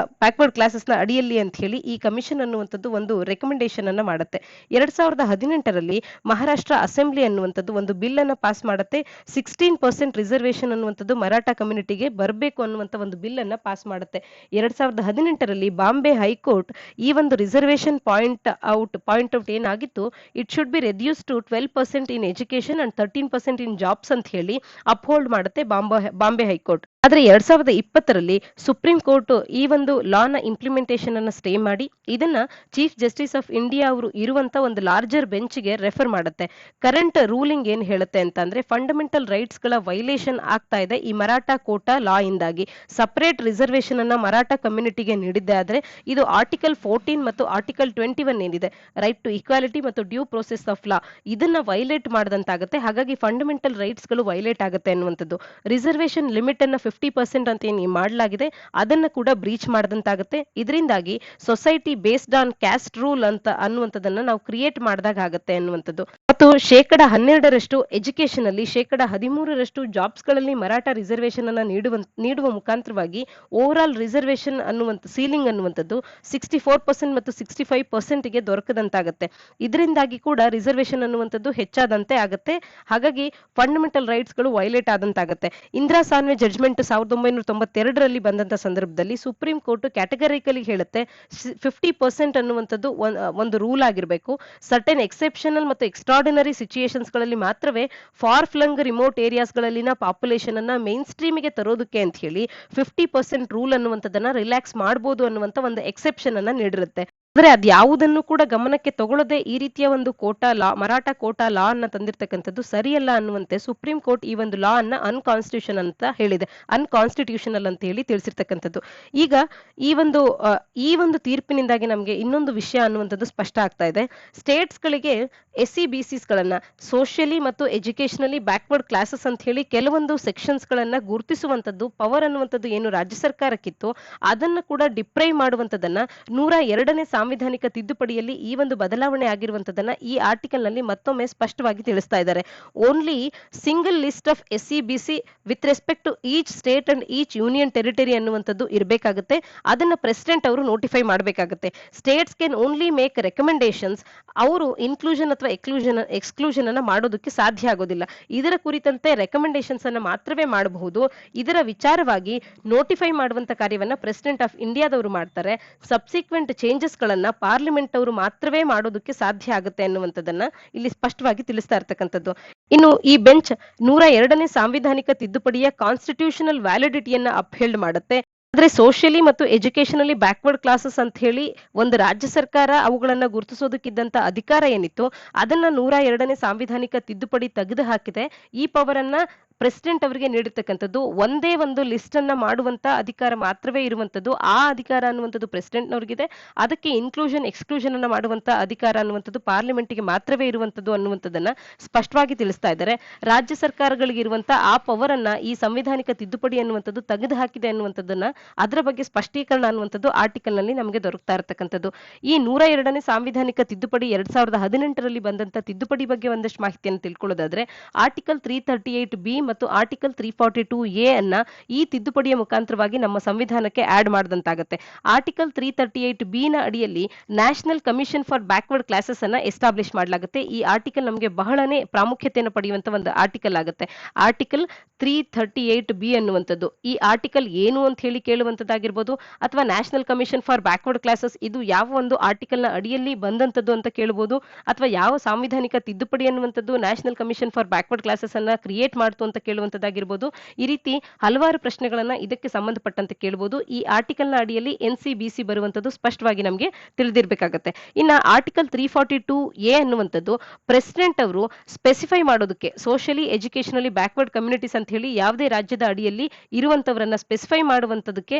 ನ ಅಡಿಯಲ್ಲಿ ಅಂತ ಹೇಳಿ ಈ ಕಮಿಷನ್ ಅನ್ನುವಂಥದ್ದು ಒಂದು ರೆಕಮೆಂಡೇಶನ್ ಅನ್ನ ಮಾಡುತ್ತೆ. 2018ರಲ್ಲಿ ಮಹಾರಾಷ್ಟ್ರ ಅಸೆಂಬ್ಲಿ ಅನ್ನುವಂಥದ್ದು ಒಂದು ಬಿಲ್ ಅನ್ನ ಪಾಸ್ ಮಾಡುತ್ತೆ. 16% ರಿಸರ್ವೇಶನ್ ಅನ್ನುವಂಥದ್ದು ಮರಾಠ ಕಮ್ಯುನಿಟಿಗೆ ಬರಬೇಕು ಅನ್ನುವಂಥ ಒಂದು ಬಿಲ್ ಅನ್ನ ಪಾಸ್ ಮಾಡುತ್ತೆ. 2018ರಲ್ಲಿ ಬಾಂಬೆ ಹೈಕೋರ್ಟ್ ಈ ಒಂದು ರಿಸರ್ವೇಶನ್ ಪಾಯಿಂಟ್ ಔಟ್ ಏನಾಗಿತ್ತು, it should be reduce to 12% in education and 13% in jobs ಅಂತ ಹೇಳಿ ಅಪ್ಹೋಲ್ಡ್ ಮಾಡುತ್ತೆ ಬಾಂಬೆ ಹೈಕೋರ್ಟ್. ಆದ್ರೆ 2020ರಲ್ಲಿ ಸುಪ್ರೀಂ ಕೋರ್ಟ್ ಈ ಒಂದು ಲಾನ ಇಂಪ್ಲಿಮೆಂಟೇಷನ್ ಅನ್ನ ಸ್ಟೇ ಮಾಡಿ ಇದನ್ನ ಚೀಫ್ ಜಸ್ಟಿಸ್ ಆಫ್ ಇಂಡಿಯಾ ಅವರು ಇರುವಂತ ಒಂದು ಲಾರ್ಜರ್ ಬೆಂಚ್ಗೆ ರೆಫರ್ ಮಾಡುತ್ತೆ. ಕರೆಂಟ್ ರೂಲಿಂಗ್ ಏನ್ ಹೇಳುತ್ತೆ ಅಂತ ಅಂದ್ರೆ ಫಂಡಮೆಂಟಲ್ ರೈಟ್ಸ್ ಗಳ ವೈಲೇಷನ್ ಆಗ್ತಾ ಇದೆ ಈ ಮರಾಠ ಕೋಟಾ ಲಾ ಇಂದಾಗಿ. ಸಪರೇಟ್ ರಿಸರ್ವೇಶನ್ ಅನ್ನ ಮರಾಠ ಕಮ್ಯುನಿಟಿಗೆ ನೀಡಿದ್ದೆ ಆದ್ರೆ ಇದು ಆರ್ಟಿಕಲ್ 14 ಮತ್ತು ಆರ್ಟಿಕಲ್ 21 ಏನಿದೆ ರೈಟ್ ಟು ಈಕ್ವಾಲಿಟಿ ಮತ್ತು ಡ್ಯೂ ಪ್ರೋಸೆಸ್ ಆಫ್ ಲಾ ಇದನ್ನ ವೈಲೇಟ್ ಮಾಡದಂತಾಗುತ್ತೆ. ಹಾಗಾಗಿ ಫಂಡಮೆಂಟಲ್ ರೈಟ್ಸ್ ಗಳು ವೈಲೇಟ್ ಆಗುತ್ತೆ ಅನ್ನುವಂಥದ್ದು. ರಿಸರ್ವೇಶನ್ ಲಿಮಿಟ್ ಅನ್ನ 50% ಅಂತ ಏನು ಮಾಡಲಾಗಿದೆ ಅದನ್ನ ಕೂಡ ಬ್ರೀಚ್ ಮಾಡದಂತಾಗುತ್ತೆ. ಇದರಿಂದಾಗಿ society based on caste rule ಅಂತ ಅನ್ನುವಂಥದ್ದನ್ನ ನಾವು ಕ್ರಿಯೇಟ್ ಮಾಡಿದಾಗ ಆಗುತ್ತೆ ಅನ್ನುವಂಥದ್ದು. ಮತ್ತು 12% ಎಜುಕೇಶನ್ ಅಲ್ಲಿ 13% ಜಾಬ್ಸ್ ಗಳಲ್ಲಿ ಮರಾಠ ರಿಸರ್ವೇಶನ್ ಅನ್ನ ನೀಡುವ ಮುಖಾಂತರವಾಗಿ ಓವರ್ ಆಲ್ ರಿಸರ್ವೇಶನ್ ಅನ್ನುವಂಥ ಸೀಲಿಂಗ್ ಅನ್ನುವಂಥದ್ದು 64% ಮತ್ತು 65% ಗೆ ದೊರಕದಂತಾಗುತ್ತೆ. ಇದರಿಂದಾಗಿ ಕೂಡ ರಿಸರ್ವೇಶನ್ ಅನ್ನುವಂಥದ್ದು ಹೆಚ್ಚಾದಂತೆ ಆಗುತ್ತೆ. ಹಾಗಾಗಿ ಫಂಡಮೆಂಟಲ್ ರೈಟ್ಸ್ ಗಳು ವೈಲೇಟ್ ಆದಂತಾಗುತ್ತೆ. ಇಂದಿರಾ ಸಾನ್ವೆ ಜಡ್ಜ್ಮೆಂಟ್ 1992ರಲ್ಲಿ ಬಂದಂತ ಸಂದರ್ಭದಲ್ಲಿ ಸುಪ್ರೀಂ ಕೋರ್ಟ್ ಕ್ಯಾಟಗರಿಕಲಿ ಹೇಳುತ್ತೆ 50% ಅನ್ನುವಂಥದ್ದು ಒಂದು ರೂಲ್ ಆಗಿರಬೇಕು. ಸರ್ಟೆನ್ ಎಕ್ಸೆಪ್ಷನಲ್ ಮತ್ತು ಎಕ್ಸ್ಟ್ರಾರ್ಡಿನರಿ ಸಿಚುಯೇಷನ್ಸ್ ಗಳಲ್ಲಿ ಮಾತ್ರವೇ ಫಾರ್ ಫ್ಲಂಗ್ ರಿಮೋಟ್ ಏರಿಯಾಸ್ ಗಳಲ್ಲಿನ ಪಾಪ್ಯುಲೇಷನ್ ಅನ್ನ ಮೇನ್ ಸ್ಟ್ರೀಮಿಗೆ ತರೋದಕ್ಕೆ ಅಂತ ಹೇಳಿ 50% ರೂಲ್ ಅನ್ನುವಂಥದ್ದನ್ನ ರಿಲ್ಯಾಕ್ಸ್ ಮಾಡಬಹುದು ಅನ್ನುವಂತ ಒಂದು ಎಕ್ಸೆಪ್ಷನ್ ಅನ್ನ ನೀಡಿರುತ್ತೆ. ಆದ್ರೆ ಅದ್ಯಾವುದನ್ನು ಕೂಡ ಗಮನಕ್ಕೆ ತಗೊಳ್ಳದೆ ಈ ರೀತಿಯ ಒಂದು ಮರಾಠ ಕೋಟಾ ಲಾ ಅನ್ನ ತಂದಿರ್ತಕ್ಕಂಥದ್ದು ಸರಿಯಲ್ಲ ಅನ್ನುವಂತೆ ಸುಪ್ರೀಂ ಕೋರ್ಟ್ ಈ ಒಂದು ಲಾ ಅನ್ನ ಅನ್ಕಾನ್ಸ್ಟಿಟ್ಯೂಷನಲ್ ಅಂತ ಹೇಳಿ ತಿಳಿಸಿರ್ತಕ್ಕಂಥದ್ದು. ಈಗ ಈ ಒಂದು ತೀರ್ಪಿನಿಂದಾಗಿ ನಮಗೆ ಇನ್ನೊಂದು ವಿಷಯ ಅನ್ನುವಂಥದ್ದು ಸ್ಪಷ್ಟ ಆಗ್ತಾ ಇದೆ. ಸ್ಟೇಟ್ಸ್ ಗಳಿಗೆ SC/BCs ಗಳನ್ನ ಸೋಷಿಯಲಿ ಮತ್ತು ಎಜುಕೇಶನಲಿ ಬ್ಯಾಕ್ವರ್ಡ್ ಕ್ಲಾಸಸ್ ಅಂತ ಹೇಳಿ ಕೆಲವೊಂದು ಸೆಕ್ಷನ್ಸ್ ಗಳನ್ನ ಗುರುತಿಸುವಂತದ್ದು ಪವರ್ ಅನ್ನುವಂಥದ್ದು ಏನು ರಾಜ್ಯ ಸರ್ಕಾರಕ್ಕಿತ್ತು ಅದನ್ನ ಕೂಡ ಡಿಪ್ರೈವ್ ಮಾಡುವಂತದನ್ನ 102ನೇ ಸಾಂವಿಧಾನಿಕ ತಿದ್ದುಪಡಿಯಲ್ಲಿ ಈ ಒಂದು ಬದಲಾವಣೆ ಆಗಿರುವಂತದನ್ನ ಈ ಆರ್ಟಿಕಲ್ ನಲ್ಲಿ ಮತ್ತೊಮ್ಮೆ ಸ್ಪಷ್ಟವಾಗಿ ತಿಳಿಸ್ತಾ ಇದ್ದಾರೆ. Only single list of SCBC with respect to each state and each union territory ಅನ್ನುವಂಥದ್ದು ಇರಬೇಕಾಗುತ್ತೆ. ಅದನ್ನ ಪ್ರೆಸಿಡೆಂಟ್ ಅವರು ನೋಟಿಫೈ ಮಾಡಬೇಕಾಗುತ್ತೆ. States can only make recommendations. ಅವರು ಇನ್ಕ್ಲೂಷನ್ ಅಥವಾ ಎಕ್ಸ್ಕ್ಲೂಷನ್ ಅನ್ನ ಮಾಡೋದಕ್ಕೆ ಸಾಧ್ಯ ಆಗೋದಿಲ್ಲ. ಇದರ ಕುರಿತಂತೆ ರೆಕಮೆಂಡೇಶನ್ಸ್ ಅನ್ನ ಮಾತ್ರವೇ ಮಾಡಬಹುದು. ಇದರ ವಿಚಾರವಾಗಿ ನೋಟಿಫೈ ಮಾಡುವಂತ ಕಾರ್ಯವನ್ನ ಪ್ರೆಸಿಡೆಂಟ್ ಆಫ್ ಇಂಡಿಯಾದವರು ಮಾಡ್ತಾರೆ. ಸಬ್ಸಿಕ್ವೆಂಟ್ ಚೇಂಜಸ್ ಗಳನ್ನ ಪಾರ್ಲಿಮೆಂಟ್ ಅವರು ಮಾತ್ರವೇ ಮಾಡೋದಕ್ಕೆ ಸಾಧ್ಯ ಆಗುತ್ತೆ ಅನ್ನುವಂಥದ್ದನ್ನ ಇಲ್ಲಿ ಸ್ಪಷ್ಟವಾಗಿ ತಿಳಿಸ್ತಾ ಇರ್ತಕ್ಕಂಥದ್ದು. ಇನ್ನು ಈ ಬೆಂಚ್ 102ನೇ ಸಾಂವಿಧಾನಿಕ ತಿದ್ದುಪಡಿಯ ಕಾನ್ಸ್ಟಿಟ್ಯೂಷನಲ್ ವ್ಯಾಲಿಡಿಟಿಯನ್ನ ಅಪ್ಹೆಲ್ಡ್ ಮಾಡುತ್ತೆ. ಆದ್ರೆ ಸೋಷಿಯಲಿ ಮತ್ತು ಎಜುಕೇಶನಲಿ ಬ್ಯಾಕ್ವರ್ಡ್ ಕ್ಲಾಸಸ್ ಅಂತ ಹೇಳಿ ಒಂದು ರಾಜ್ಯ ಸರ್ಕಾರ ಅವುಗಳನ್ನ ಗುರುತಿಸೋದಕ್ಕಿದ್ದಂತ ಅಧಿಕಾರ ಏನಿತ್ತು ಅದನ್ನ 102ನೇ ಸಾಂವಿಧಾನಿಕ ತಿದ್ದುಪಡಿ ತೆಗೆದು ಹಾಕಿದೆ. ಈ ಪವರ್ ಅನ್ನ ಪ್ರೆಸಿಡೆಂಟ್ ಅವರಿಗೆ ನೀಡಿರ್ತಕ್ಕಂಥದ್ದು. ಒಂದೇ ಒಂದು ಲಿಸ್ಟ್ ಅನ್ನ ಮಾಡುವಂತ ಅಧಿಕಾರ ಮಾತ್ರವೇ ಇರುವಂತದ್ದು. ಆ ಅಧಿಕಾರ ಅನ್ನುವಂಥದ್ದು ಪ್ರೆಸಿಡೆಂಟ್ ನವರಿಗಿದೆ. ಅದಕ್ಕೆ ಇನ್ಕ್ಲೂಷನ್ ಎಕ್ಸ್ಕ್ಲೂಷನ್ ಅನ್ನ ಮಾಡುವಂತ ಅಧಿಕಾರ ಅನ್ನುವಂಥದ್ದು ಪಾರ್ಲಿಮೆಂಟ್ಗೆ ಮಾತ್ರವೇ ಇರುವಂತದ್ದು ಅನ್ನುವಂಥದ್ದನ್ನ ಸ್ಪಷ್ಟವಾಗಿ ತಿಳಿಸ್ತಾ ಇದ್ದಾರೆ. ರಾಜ್ಯ ಸರ್ಕಾರಗಳಿಗೆ ಇರುವಂತ ಆ ಪವರ್ ಅನ್ನ ಈ ಸಂವಿಧಾನಿಕ ತಿದ್ದುಪಡಿ ಅನ್ನುವಂಥದ್ದು ತೆಗೆದು ಹಾಕಿದೆ ಅನ್ನುವಂಥದ್ದನ್ನ ಅದರ ಬಗ್ಗೆ ಸ್ಪಷ್ಟೀಕರಣ ಅನ್ನುವಂಥದ್ದು ಆರ್ಟಿಕಲ್ ನಲ್ಲಿ ನಮಗೆ ದೊರಕ್ತಾ ಇರತಕ್ಕಂಥದ್ದು. ಈ 102ನೇ ಸಾಂವಿಧಾನಿಕ ತಿದ್ದುಪಡಿ 2018ರಲ್ಲಿ ಬಂದಂತ ತಿದ್ದುಪಡಿ ಬಗ್ಗೆ ಒಂದಷ್ಟು ಮಾಹಿತಿಯನ್ನು ತಿಳ್ಕೊಳ್ಳೋದಾದ್ರೆ ಆರ್ಟಿಕಲ್ 338B ಮತ್ತು ಆರ್ಟಿಕಲ್ 342A ಅನ್ನ ಈ ತಿದ್ದುಪಡಿಯ ಮುಖಾಂತರವಾಗಿ ನಮ್ಮ ಸಂವಿಧಾನಕ್ಕೆ ಆಡ್ ಮಾಡಿದಂತಾಗುತ್ತೆ. ಆರ್ಟಿಕಲ್ 338B ನ ಅಡಿಯಲ್ಲಿ national commission for backward classes ಅನ್ನ ಎಸ್ಟಾಬ್ಲಿಷ್ ಮಾಡಲಾಗುತ್ತೆ. ಈ ಆರ್ಟಿಕಲ್ ನಮಗೆ ಬಹಳನೇ ಪ್ರಾಮುಖ್ಯತೆಯನ್ನು ಪಡೆಯುವಂತ ಒಂದು ಆರ್ಟಿಕಲ್ ಆಗುತ್ತೆ. ಆರ್ಟಿಕಲ್ 338B ಅನ್ನುವಂಥದ್ದು ಈ ಆರ್ಟಿಕಲ್ ಏನು ಅಂತ ಹೇಳಿ ಕೇಳುವಂತದ್ದಾಗಿರ್ಬೋದು ಅಥವಾ national commission for backward classes ಇದು ಯಾವ ಒಂದು ಆರ್ಟಿಕಲ್ ನ ಅಡಿಯಲ್ಲಿ ಬಂದಂತದ್ದು ಅಂತ ಕೇಳಬಹುದು, ಅಥವಾ ಯಾವ ಸಾಂವಿಧಾನಿಕ ತಿದ್ದುಪಡಿ ಅನ್ನುವಂಥದ್ದು national commission for backward classes ಅನ್ನ ಕ್ರಿಯೇಟ್ ಮಾಡ್ತು ಅಂತ ಕೇಳುವಂತದ್ದಾಗಿರ್ಬೋದು. ಈ ರೀತಿ ಹಲವಾರು ಪ್ರಶ್ನೆಗಳನ್ನ ಇದಕ್ಕೆ ಸಂಬಂಧಪಟ್ಟಂತೆ ಕೇಳಬಹುದು. ಈ ಆರ್ಟಿಕಲ್ ನ ಅಡಿಯಲ್ಲಿ NCBC ಬರುವಂತದ್ದು ಸ್ಪಷ್ಟವಾಗಿ ನಮಗೆ ತಿಳಿದಿರಬೇಕಾಗುತ್ತೆ. ಇನ್ನ ಆರ್ಟಿಕಲ್ 342A ಅನ್ನುವಂಥದ್ದು ಪ್ರೆಸಿಡೆಂಟ್ ಅವರು ಸ್ಪೆಸಿಫೈ ಮಾಡೋದಕ್ಕೆ ಸೋಷಿಯಲಿ ಎಜುಕೇಶನಲಿ ಬ್ಯಾಕ್ವರ್ಡ್ ಕಮ್ಯುನಿಟೀಸ್ ಅಂತ ಹೇಳಿ ಯಾವುದೇ ರಾಜ್ಯದ ಅಡಿಯಲ್ಲಿ ಇರುವಂತವರನ್ನ ಸ್ಪೆಸಿಫೈ ಮಾಡುವಂತದಕ್ಕೆ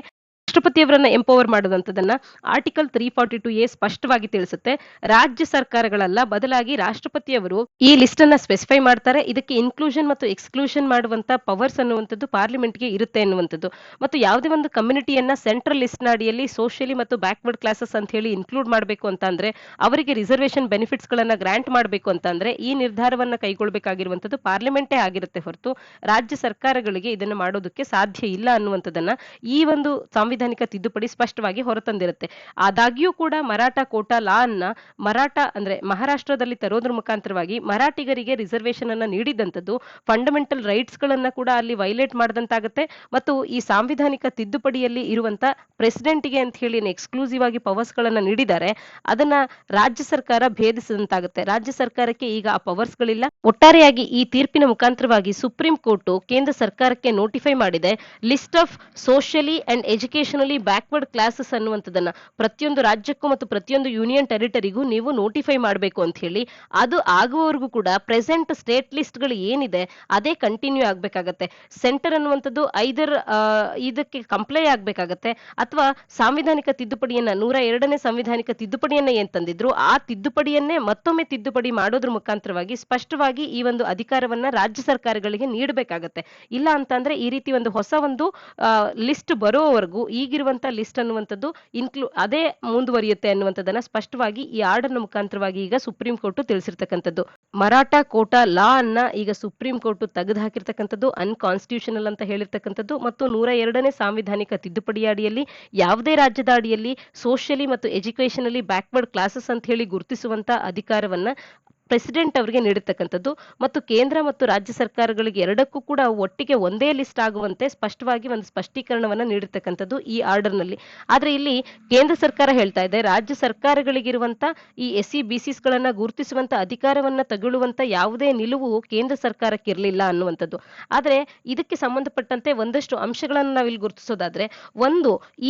ರಾಷ್ಟ್ರಪತಿಯವರನ್ನ ಎಂಪವರ್ ಮಾಡುವಂತದನ್ನ ಆರ್ಟಿಕಲ್ 342A ಸ್ಪಷ್ಟವಾಗಿ ತಿಳಿಸುತ್ತೆ. ರಾಜ್ಯ ಸರ್ಕಾರಗಳಲ್ಲ, ಬದಲಾಗಿ ರಾಷ್ಟ್ರಪತಿಯವರು ಈ ಲಿಸ್ಟ್ ಅನ್ನ ಸ್ಪೆಸಿಫೈ ಮಾಡ್ತಾರೆ. ಇದಕ್ಕೆ ಇನ್ಕ್ಲೂಷನ್ ಮತ್ತು ಎಕ್ಸ್ಕ್ಲೂಷನ್ ಮಾಡುವಂತ ಪವರ್ಸ್ ಅನ್ನುವಂಥದ್ದು ಪಾರ್ಲಿಮೆಂಟ್ಗೆ ಇರುತ್ತೆ ಅನ್ನುವಂಥದ್ದು. ಮತ್ತು ಯಾವುದೇ ಒಂದು ಕಮ್ಯುನಿಟಿಯನ್ನ ಸೆಂಟ್ರಲ್ ಲಿಸ್ಟ್ ನ ಅಡಿಯಲ್ಲಿ ಸೋಷಿಯಲಿ ಮತ್ತು ಬ್ಯಾಕ್ವರ್ಡ್ ಕ್ಲಾಸಸ್ ಅಂತ ಹೇಳಿ ಇನ್ಕ್ಲೂಡ್ ಮಾಡಬೇಕು ಅಂತ ಅಂದ್ರೆ ಅವರಿಗೆ ರಿಸರ್ವೇಶನ್ ಬೆನಿಫಿಟ್ಸ್ ಗಳನ್ನ ಗ್ರಾಂಟ್ ಮಾಡಬೇಕು ಅಂತ ಅಂದ್ರೆ ಈ ನಿರ್ಧಾರವನ್ನ ಕೈಗೊಳ್ಳಬೇಕಾಗಿರುವಂತದ್ದು ಪಾರ್ಲಿಮೆಂಟೇ ಆಗಿರುತ್ತೆ ಹೊರತು ರಾಜ್ಯ ಸರ್ಕಾರಗಳಿಗೆ ಇದನ್ನು ಮಾಡೋದಕ್ಕೆ ಸಾಧ್ಯ ಇಲ್ಲ ಅನ್ನುವಂಥದ್ದನ್ನ ಈ ಒಂದು ಸಾಂವಿಧಾನಿಕ ತಿದ್ದುಪಡಿ ಸ್ಪಷ್ಟವಾಗಿ ಹೊರತಂದಿರುತ್ತೆ. ಆದಾಗ್ಯೂ ಕೂಡ ಮರಾಠ ಕೋಟಾ ಲಾ ಅನ್ನ ಮಹಾರಾಷ್ಟ್ರದಲ್ಲಿ ತರೋದ್ರ ಮುಖಾಂತರವಾಗಿ ಮರಾಠಿಗರಿಗೆ ರಿಸರ್ವೇಶನ್ ಅನ್ನ ನೀಡಿದಂತದ್ದು ಫಂಡಮೆಂಟಲ್ ರೈಟ್ಸ್ ಗಳನ್ನ ಕೂಡ ಅಲ್ಲಿ ವೈಲೇಟ್ ಮಾಡಿದಂತಾಗುತ್ತೆ. ಮತ್ತು ಈ ಸಾಂವಿಧಾನಿಕ ತಿದ್ದುಪಡಿಯಲ್ಲಿ ಇರುವಂತ ಪ್ರೆಸಿಡೆಂಟ್ ಗೆ ಅಂತ ಹೇಳಿ ಎಕ್ಸ್ಕ್ಲೂಸಿವ್ ಆಗಿ ಪವರ್ಸ್ ಗಳನ್ನ ನೀಡಿದ್ದಾರೆ. ಅದನ್ನ ರಾಜ್ಯ ಸರ್ಕಾರ ಭೇದಿಸಿದಂತಾಗುತ್ತೆ. ರಾಜ್ಯ ಸರ್ಕಾರಕ್ಕೆ ಈಗ ಆ ಪವರ್ಸ್ ಗಳಿಲ್ಲ. ಒಟ್ಟಾರೆಯಾಗಿ ಈ ತೀರ್ಪಿನ ಮುಖಾಂತರವಾಗಿ ಸುಪ್ರೀಂ ಕೋರ್ಟ್ ಕೇಂದ್ರ ಸರ್ಕಾರಕ್ಕೆ ನೋಟಿಫೈ ಮಾಡಿದೆ list of socially and educationally backward classes ಅನ್ನುವಂಥದ್ದನ್ನ ಪ್ರತಿಯೊಂದು ರಾಜ್ಯಕ್ಕೂ ಮತ್ತು ಪ್ರತಿಯೊಂದು ಯೂನಿಯನ್ ಟೆರಿಟರಿಗೂ ನೀವು ನೋಟಿಫೈ ಮಾಡಬೇಕು ಅಂತ ಹೇಳಿ. ಅದು ಆಗುವವರೆಗೂ ಕೂಡ ಪ್ರೆಸೆಂಟ್ ಸ್ಟೇಟ್ ಲಿಸ್ಟ್ ಗಳು ಏನಿದೆ ಅದೇ ಕಂಟಿನ್ಯೂ ಆಗ್ಬೇಕಾಗತ್ತೆ. ಸೆಂಟರ್ ಅನ್ನುವಂಥದ್ದು ಇದಕ್ಕೆ ಕಂಪ್ಲೈ ಆಗ್ಬೇಕಾಗತ್ತೆ ಅಥವಾ ಸಾಂವಿಧಾನಿಕ ತಿದ್ದುಪಡಿಯನ್ನ 102ನೇ ಸಾಂವಿಧಾನಿಕ ತಿದ್ದುಪಡಿಯನ್ನ ಏನ್ ತಂದಿದ್ರು ಆ ತಿದ್ದುಪಡಿಯನ್ನೇ ಮತ್ತೊಮ್ಮೆ ತಿದ್ದುಪಡಿ ಮಾಡೋದ್ರ ಮುಖಾಂತರವಾಗಿ ಸ್ಪಷ್ಟವಾಗಿ ಈ ಒಂದು ಅಧಿಕಾರವನ್ನ ರಾಜ್ಯ ಸರ್ಕಾರಗಳಿಗೆ ನೀಡಬೇಕಾಗತ್ತೆ. ಇಲ್ಲ ಅಂತಂದ್ರೆ ಈ ರೀತಿ ಒಂದು ಹೊಸ ಒಂದು ಲಿಸ್ಟ್ ಬರೋವರೆಗೂ ಈಗಿರುವಂತ ಲಿಸ್ಟ್ ಅನ್ನುವಂಥದ್ದು ಅದೇ ಮುಂದುವರಿಯುತ್ತೆ ಅನ್ನುವಂಥದ್ದನ್ನ ಸ್ಪಷ್ಟವಾಗಿ ಈ ಆರ್ಡರ್ನ ಮುಖಾಂತರವಾಗಿ ಈಗ ಸುಪ್ರೀಂ ಕೋರ್ಟ್ ತಿಳಿಸಿರ್ತಕ್ಕಂಥದ್ದು. ಮರಾಠ ಕೋಟಾ ಲಾ ಅನ್ನ ಈಗ ಸುಪ್ರೀಂ ಕೋರ್ಟ್ ತೆಗೆದು ಹಾಕಿರ್ತಕ್ಕಂಥದ್ದು ಅನ್ಕಾನ್ಸ್ಟಿಟ್ಯೂಷನಲ್ ಅಂತ ಹೇಳಿರ್ತಕ್ಕಂಥದ್ದು. ಮತ್ತು 102ನೇ ಸಾಂವಿಧಾನಿಕ ತಿದ್ದುಪಡಿಯ ಅಡಿಯಲ್ಲಿ ಯಾವುದೇ ರಾಜ್ಯದ ಅಡಿಯಲ್ಲಿ ಸೋಷಿಯಲಿ ಮತ್ತು ಎಜುಕೇಶನಲಿ ಬ್ಯಾಕ್ವರ್ಡ್ ಕ್ಲಾಸಸ್ ಅಂತ ಹೇಳಿ ಗುರುತಿಸುವಂತ ಅಧಿಕಾರವನ್ನ ಪ್ರೆಸಿಡೆಂಟ್ ಅವರಿಗೆ ನೀಡಿರ್ತಕ್ಕಂಥದ್ದು. ಮತ್ತು ಕೇಂದ್ರ ಮತ್ತು ರಾಜ್ಯ ಸರ್ಕಾರಗಳಿಗೆ ಎರಡಕ್ಕೂ ಕೂಡ ಒಟ್ಟಿಗೆ ಒಂದೇ ಲಿಸ್ಟ್ ಆಗುವಂತೆ ಸ್ಪಷ್ಟವಾಗಿ ಒಂದು ಸ್ಪಷ್ಟೀಕರಣವನ್ನ ನೀಡಿರ್ತಕ್ಕಂಥದ್ದು ಈ ಆರ್ಡರ್ ನಲ್ಲಿ. ಆದ್ರೆ ಇಲ್ಲಿ ಕೇಂದ್ರ ಸರ್ಕಾರ ಹೇಳ್ತಾ ಇದೆ ರಾಜ್ಯ ಸರ್ಕಾರಗಳಿಗಿರುವಂತ ಈ SCBCs ಗಳನ್ನ ಗುರುತಿಸುವಂತ ಅಧಿಕಾರವನ್ನ ತಗೊಳ್ಳುವಂತ ಯಾವುದೇ ನಿಲುವು ಕೇಂದ್ರ ಸರ್ಕಾರಕ್ಕೆ ಇರಲಿಲ್ಲ ಅನ್ನುವಂಥದ್ದು. ಆದ್ರೆ ಇದಕ್ಕೆ ಸಂಬಂಧಪಟ್ಟಂತೆ ಒಂದಷ್ಟು ಅಂಶಗಳನ್ನು ನಾವಿಲ್ಲಿ ಗುರುತಿಸೋದಾದ್ರೆ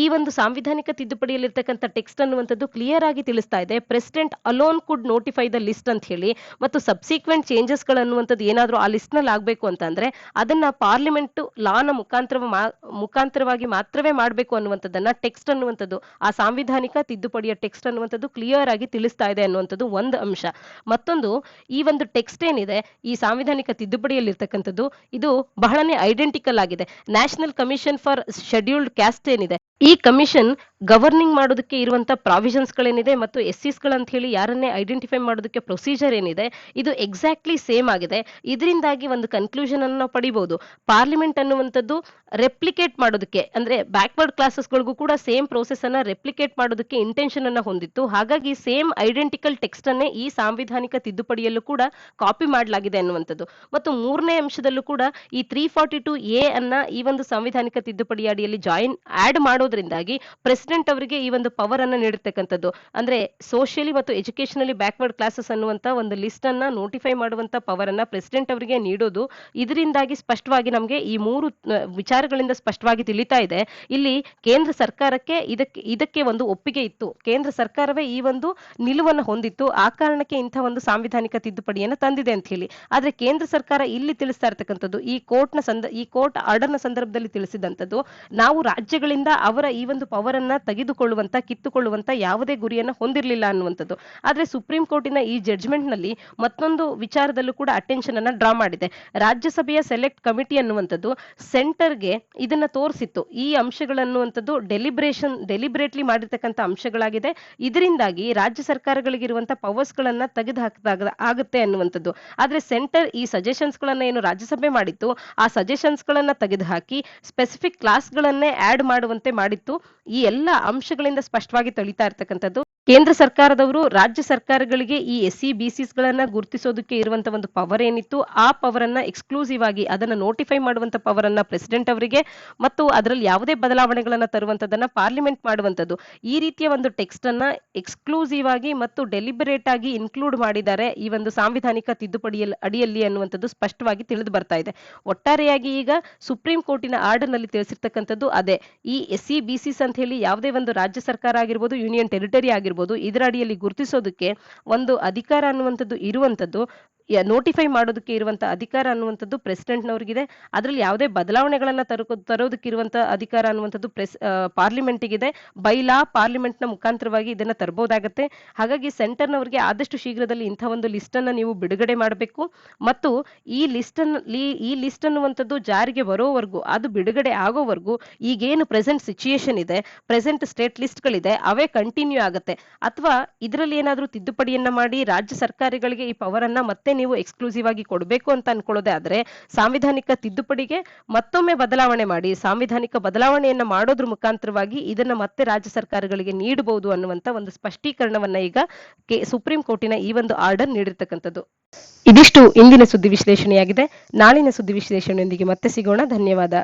ಈ ಒಂದು ಸಾಂವಿಧಾನಿಕ ತಿದ್ದುಪಡಿಯಲ್ಲಿರ್ತಕ್ಕಂಥ ಟೆಕ್ಸ್ಟ್ ಅನ್ನುವಂಥದ್ದು ಕ್ಲಿಯರ್ ಆಗಿ ತಿಳಿಸ್ತಾ ಇದೆ president alone could notify the list ಅಂತ ಹೇಳಿ. ಮತ್ತು ಸಬ್ಸಿಕ್ವೆಂಟ್ ಚೇಂಜಸ್ ಗಳನ್ನುವಂಥದ್ದು ಏನಾದ್ರೂ ಆ ಲಿಸ್ಟ್ ನಲ್ಲಿ ಆಗ್ಬೇಕು ಅಂತಂದ್ರೆ ಅದನ್ನ ಪಾರ್ಲಿಮೆಂಟ್ ಲಾನ ಮುಖಾಂತರವಾಗಿ ಮಾತ್ರವೇ ಮಾಡಬೇಕು ಅನ್ನುವಂಥದ್ದನ್ನ ಟೆಕ್ಸ್ಟ್ ಅನ್ನುವಂಥದ್ದು ಆ ಸಾಂವಿಧಾನಿಕ ತಿದ್ದುಪಡಿಯ ಟೆಕ್ಸ್ಟ್ ಅನ್ನುವಂಥದ್ದು ಕ್ಲಿಯರ್ ಆಗಿ ತಿಳಿಸ್ತಾ ಇದೆ ಅನ್ನುವಂಥದ್ದು ಒಂದು ಅಂಶ. ಮತ್ತೊಂದು ಈ ಒಂದು ಟೆಕ್ಸ್ಟ್ ಏನಿದೆ ಈ ಸಾಂವಿಧಾನಿಕ ತಿದ್ದುಪಡಿಯಲ್ಲಿರ್ತಕ್ಕಂಥದ್ದು ಇದು ಬಹಳನೇ ಐಡೆಂಟಿಕಲ್ ಆಗಿದೆ. National commission for scheduled caste ಏನಿದೆ ಈ ಕಮಿಷನ್ ಗವರ್ನಿಂಗ್ ಮಾಡೋದಕ್ಕೆ ಇರುವಂತ ಪ್ರಾವಿಷನ್ಸ್ಗಳೇನಿದೆ ಮತ್ತು ಎಸ್ಸಿಸ್ಗಳಂತ ಹೇಳಿ ಯಾರನ್ನೇ ಐಡೆಂಟಿಫೈ ಮಾಡೋದಕ್ಕೆ ಪ್ರೊಸೀಜರ್ ಏನಿದೆ ಇದು ಎಕ್ಸಾಕ್ಟ್ಲಿ ಸೇಮ್ ಆಗಿದೆ. ಇದರಿಂದಾಗಿ ಒಂದು ಕನ್ಕ್ಲೂಷನ್ ಅನ್ನು ನಾವು ಪಡಿಬಹುದು. ಪಾರ್ಲಿಮೆಂಟ್ ಅನ್ನುವಂಥದ್ದು ರೆಪ್ಲಿಕೇಟ್ ಮಾಡೋದಕ್ಕೆ ಅಂದ್ರೆ ಬ್ಯಾಕ್ವರ್ಡ್ ಕ್ಲಾಸಸ್ಗಳಿಗೂ ಕೂಡ ಸೇಮ್ ಪ್ರೋಸೆಸ್ ಅನ್ನ ರೆಪ್ಲಿಕೇಟ್ ಮಾಡೋದಕ್ಕೆ ಇಂಟೆನ್ಷನ್ ಅನ್ನ ಹೊಂದಿತ್ತು. ಹಾಗಾಗಿ ಸೇಮ್ ಐಡೆಂಟಿಕಲ್ ಟೆಕ್ಸ್ಟ್ ಅನ್ನೇ ಈ ಸಾಂವಿಧಾನಿಕ ತಿದ್ದುಪಡಿಯಲ್ಲೂ ಕೂಡ ಕಾಪಿ ಮಾಡಲಾಗಿದೆ ಅನ್ನುವಂಥದ್ದು. ಮತ್ತು ಮೂರನೇ ಅಂಶದಲ್ಲೂ ಕೂಡ ಈ 342A ಅನ್ನ ಈ ಒಂದು ಸಾಂವಿಧಾನಿಕ ತಿದ್ದುಪಡಿ ಅಡಿಯಲ್ಲಿ ಆಡ್ ಮಾಡೋದ್ರಿಂದಾಗಿ ಪ್ರೆಸಿಡೆಂಟ್ ಅವರಿಗೆ ಈ ಒಂದು ಪವರ್ ಅನ್ನ ನೀಡಿರ್ತಕ್ಕಂಥದ್ದು. ಅಂದ್ರೆ ಸೋಷಿಯಲಿ ಮತ್ತು ಎಜುಕೇಶನಲಿ ಬ್ಯಾಕ್ವರ್ಡ್ ಕ್ಲಾಸಸ್ ಅನ್ನುವಂತ ಒಂದು ಲಿಸ್ಟ್ ಅನ್ನ ನೋಟಿಫೈ ಮಾಡುವಂತ ಪವರ್ ಅನ್ನ ಪ್ರೆಸಿಡೆಂಟ್ ಅವರಿಗೆ ನೀಡೋದು. ಇದರಿಂದಾಗಿ ಸ್ಪಷ್ಟವಾಗಿ ನಮಗೆ ಈ ಮೂರು ವಿಚಾರಗಳಿಂದ ಸ್ಪಷ್ಟವಾಗಿ ತಿಳಿತಾ ಇದೆ. ಇಲ್ಲಿ ಕೇಂದ್ರ ಸರ್ಕಾರಕ್ಕೆ ಇದಕ್ಕೆ ಒಂದು ಒಪ್ಪಿಗೆ ಇತ್ತು. ಕೇಂದ್ರ ಸರ್ಕಾರವೇ ಈ ಒಂದು ನಿಲುವನ್ನು ಹೊಂದಿತ್ತು. ಆ ಕಾರಣಕ್ಕೆ ಇಂಥ ಒಂದು ಸಾಂವಿಧಾನಿಕ ತಿದ್ದುಪಡಿಯನ್ನ ತಂದಿದೆ ಅಂತ ಹೇಳಿ. ಆದ್ರೆ ಕೇಂದ್ರ ಸರ್ಕಾರ ಇಲ್ಲಿ ತಿಳಿಸ್ತಾ ಇರ್ತಕ್ಕಂಥದ್ದು ಈ ಕೋರ್ಟ್ ಆರ್ಡರ್ ನ ಸಂದರ್ಭದಲ್ಲಿ ತಿಳಿಸಿದಂಥದ್ದು, ನಾವು ರಾಜ್ಯಗಳಿಂದ ಅವರ ಈ ಒಂದು ಪವರ್ ಅನ್ನ ಕಿತ್ತುಕೊಳ್ಳುವಂತ ಯಾವುದೇ ಗುರಿಯನ್ನ ಹೊಂದಿರಲಿಲ್ಲ ಅನ್ನುವಂಥದ್ದು. ಆದ್ರೆ ಸುಪ್ರೀಂ ಕೋರ್ಟಿನ ಈ ಜಡ್ಜ್ಮೆಂಟ್ ನಲ್ಲಿ ಮತ್ತೊಂದು ವಿಚಾರದಲ್ಲೂ ಕೂಡ ಅಟೆನ್ಷನ್ ಅನ್ನ ಡ್ರಾ ಮಾಡಿದೆ. ರಾಜ್ಯಸಭೆಯ ಸೆಲೆಕ್ಟ್ ಕಮಿಟಿ ಅನ್ನುವಂಥದ್ದು ಸೆಂಟರ್ಗೆ ಇದನ್ನ ತೋರಿಸಿತ್ತು. ಈ ಅಂಶಗಳನ್ನುವಂಥದ್ದು ಡೆಲಿಬ್ರೇಟ್ಲಿ ಮಾಡಿರ್ತಕ್ಕಂಥ ಅಂಶಗಳಾಗಿದೆ. ಇದರಿಂದಾಗಿ ರಾಜ್ಯ ಸರ್ಕಾರಗಳಿಗಿರುವಂತ ಪವರ್ಸ್ ಗಳನ್ನ ತೆಗೆದು ಹಾಕಿದಾಗ ಆಗುತ್ತೆ ಅನ್ನುವಂಥದ್ದು. ಆದ್ರೆ ಸೆಂಟರ್ ಈ ಸಜೆಷನ್ಸ್ ಗಳನ್ನ ಏನು ರಾಜ್ಯಸಭೆ ಮಾಡಿತ್ತು ಆ ಸಜೆಷನ್ಸ್ ಗಳನ್ನ ತೆಗೆದುಹಾಕಿ ಸ್ಪೆಸಿಫಿಕ್ ಕ್ಲಾಸ್ ಗಳನ್ನೇ ಆಡ್ ಮಾಡುವಂತೆ ಮಾಡಿತ್ತು. ಈ ಎಲ್ಲ ಅಂಶಗಳಿಂದ ಸ್ಪಷ್ಟವಾಗಿ ತಿಳಿತಾ ಇರ್ತಕ್ಕಂಥದ್ದು ಕೇಂದ್ರ ಸರ್ಕಾರದವರು ರಾಜ್ಯ ಸರ್ಕಾರಗಳಿಗೆ ಈ ಎಸ್ಸಿ ಬಿಸಿಸ್ ಗಳನ್ನ ಗುರುತಿಸೋದಕ್ಕೆ ಇರುವಂತ ಒಂದು ಪವರ್ ಏನಿತ್ತು ಆ ಪವರ್ ಅನ್ನ ಎಕ್ಸ್ಕ್ಲೂಸಿವ್ ಆಗಿ ಅದನ್ನ ನೋಟಿಫೈ ಮಾಡುವಂತ ಪವರ್ ಅನ್ನ ಪ್ರೆಸಿಡೆಂಟ್ ಅವರಿಗೆ ಮತ್ತು ಅದರಲ್ಲಿ ಯಾವುದೇ ಬದಲಾವಣೆಗಳನ್ನ ತರುವಂತದನ್ನ ಪಾರ್ಲಿಮೆಂಟ್ ಮಾಡುವಂತದ್ದು. ಈ ರೀತಿಯ ಒಂದು ಟೆಕ್ಸ್ಟ್ ಅನ್ನ ಎಕ್ಸ್ಕ್ಲೂಸಿವ್ ಆಗಿ ಮತ್ತು ಡೆಲಿಬರೇಟ್ ಆಗಿ ಇನ್ಕ್ಲೂಡ್ ಮಾಡಿದ್ದಾರೆ ಈ ಒಂದು ಸಾಂವಿಧಾನಿಕ ತಿದ್ದುಪಡಿಯಲ್ಲಿ ಅಡಿಯಲ್ಲಿ ಅನ್ನುವಂಥದ್ದು ಸ್ಪಷ್ಟವಾಗಿ ತಿಳಿದು ಬರ್ತಾ ಇದೆ. ಒಟ್ಟಾರೆಯಾಗಿ ಈಗ ಸುಪ್ರೀಂ ಕೋರ್ಟಿನ ಆರ್ಡರ್ ನಲ್ಲಿ ತಿಳಿಸಿರ್ತಕ್ಕಂಥದ್ದು ಅದೇ, ಈ ಎಸ್ಸಿ ಬಿಸಿಸ್ ಅಂತ ಹೇಳಿ ಯಾವುದೇ ಒಂದು ರಾಜ್ಯ ಸರ್ಕಾರ ಆಗಿರ್ಬೋದು, ಯೂನಿಯನ್ ಟೆರಿಟರಿ ಆಗಿರ್ಬೋದು, ಇದರ ಅಡಿಯಲ್ಲಿ ಗುರುತಿಸೋದಕ್ಕೆ ಒಂದು ಅಧಿಕಾರ ಅನ್ನುವಂಥದ್ದು ಇರುವಂತದ್ದು, ನೋಟಿಫೈ ಮಾಡೋದಕ್ಕೆ ಇರುವಂತ ಅಧಿಕಾರ ಅನ್ನುವಂಥದ್ದು ಪ್ರೆಸಿಡೆಂಟ್ ನವರಿಗಿದೆ. ಅದರಲ್ಲಿ ಯಾವುದೇ ಬದಲಾವಣೆಗಳನ್ನ ತರೋದಕ್ಕೆ ಇರುವಂತ ಅಧಿಕಾರ ಅನ್ನುವಂಥದ್ದು ಪಾರ್ಲಿಮೆಂಟಿಗಿದೆ. ಬೈ ಲಾ ಪಾರ್ಲಿಮೆಂಟ್ ನ ಮುಖಾಂತರವಾಗಿ ಇದನ್ನ ತರಬಹುದಾಗತ್ತೆ. ಹಾಗಾಗಿ ಸೆಂಟರ್ ನವರಿಗೆ ಆದಷ್ಟು ಶೀಘ್ರದಲ್ಲಿ ಇಂಥ ಒಂದು ಲಿಸ್ಟ್ ಅನ್ನ ನೀವು ಬಿಡುಗಡೆ ಮಾಡಬೇಕು ಮತ್ತು ಈ ಲಿಸ್ಟ್ ಅನ್ನುವಂಥದ್ದು ಜಾರಿಗೆ ಬರೋವರೆಗೂ, ಅದು ಬಿಡುಗಡೆ ಆಗೋವರೆಗೂ ಈಗೇನು ಪ್ರೆಸೆಂಟ್ ಸಿಚುಯೇಷನ್ ಇದೆ, ಪ್ರೆಸೆಂಟ್ ಸ್ಟೇಟ್ ಲಿಸ್ಟ್ ಗಳಿದೆ ಅವೇ ಕಂಟಿನ್ಯೂ ಆಗುತ್ತೆ. ಅಥವಾ ಇದರಲ್ಲಿ ಏನಾದ್ರೂ ತಿದ್ದುಪಡಿಯನ್ನ ಮಾಡಿ ರಾಜ್ಯ ಸರ್ಕಾರಗಳಿಗೆ ಈ ಪವರ್ ಅನ್ನ ಮತ್ತೆ ನೀವು ಎಕ್ಸ್ಕ್ಲೂಸಿವ್ ಆಗಿ ಕೊಡಬೇಕು ಅಂತ ಅನ್ಕೊಳ್ಳೋದೇ ಆದ್ರೆ ಸಾಂವಿಧಾನಿಕ ತಿದ್ದುಪಡಿಗೆ ಮತ್ತೊಮ್ಮೆ ಬದಲಾವಣೆ ಮಾಡಿ ಸಾಂವಿಧಾನಿಕ ಬದಲಾವಣೆಯನ್ನ ಮಾಡೋದ್ರ ಮುಖಾಂತರವಾಗಿ ಇದನ್ನ ಮತ್ತೆ ರಾಜ್ಯ ಸರ್ಕಾರಗಳಿಗೆ ನೀಡಬಹುದು ಅನ್ನುವಂತ ಒಂದು ಸ್ಪಷ್ಟೀಕರಣವನ್ನ ಈಗ ಸುಪ್ರೀಂ ಕೋರ್ಟಿನ ಈ ಒಂದು ಆರ್ಡರ್ ನೀಡಿರ್ತಕ್ಕಂಥದ್ದು. ಇದಿಷ್ಟು ಇಂದಿನ ಸುದ್ದಿ ವಿಶ್ಲೇಷಣೆಯಾಗಿದೆ. ನಾಳಿನ ಸುದ್ದಿ ವಿಶ್ಲೇಷಣೆಯೊಂದಿಗೆ ಮತ್ತೆ ಸಿಗೋಣ. ಧನ್ಯವಾದ.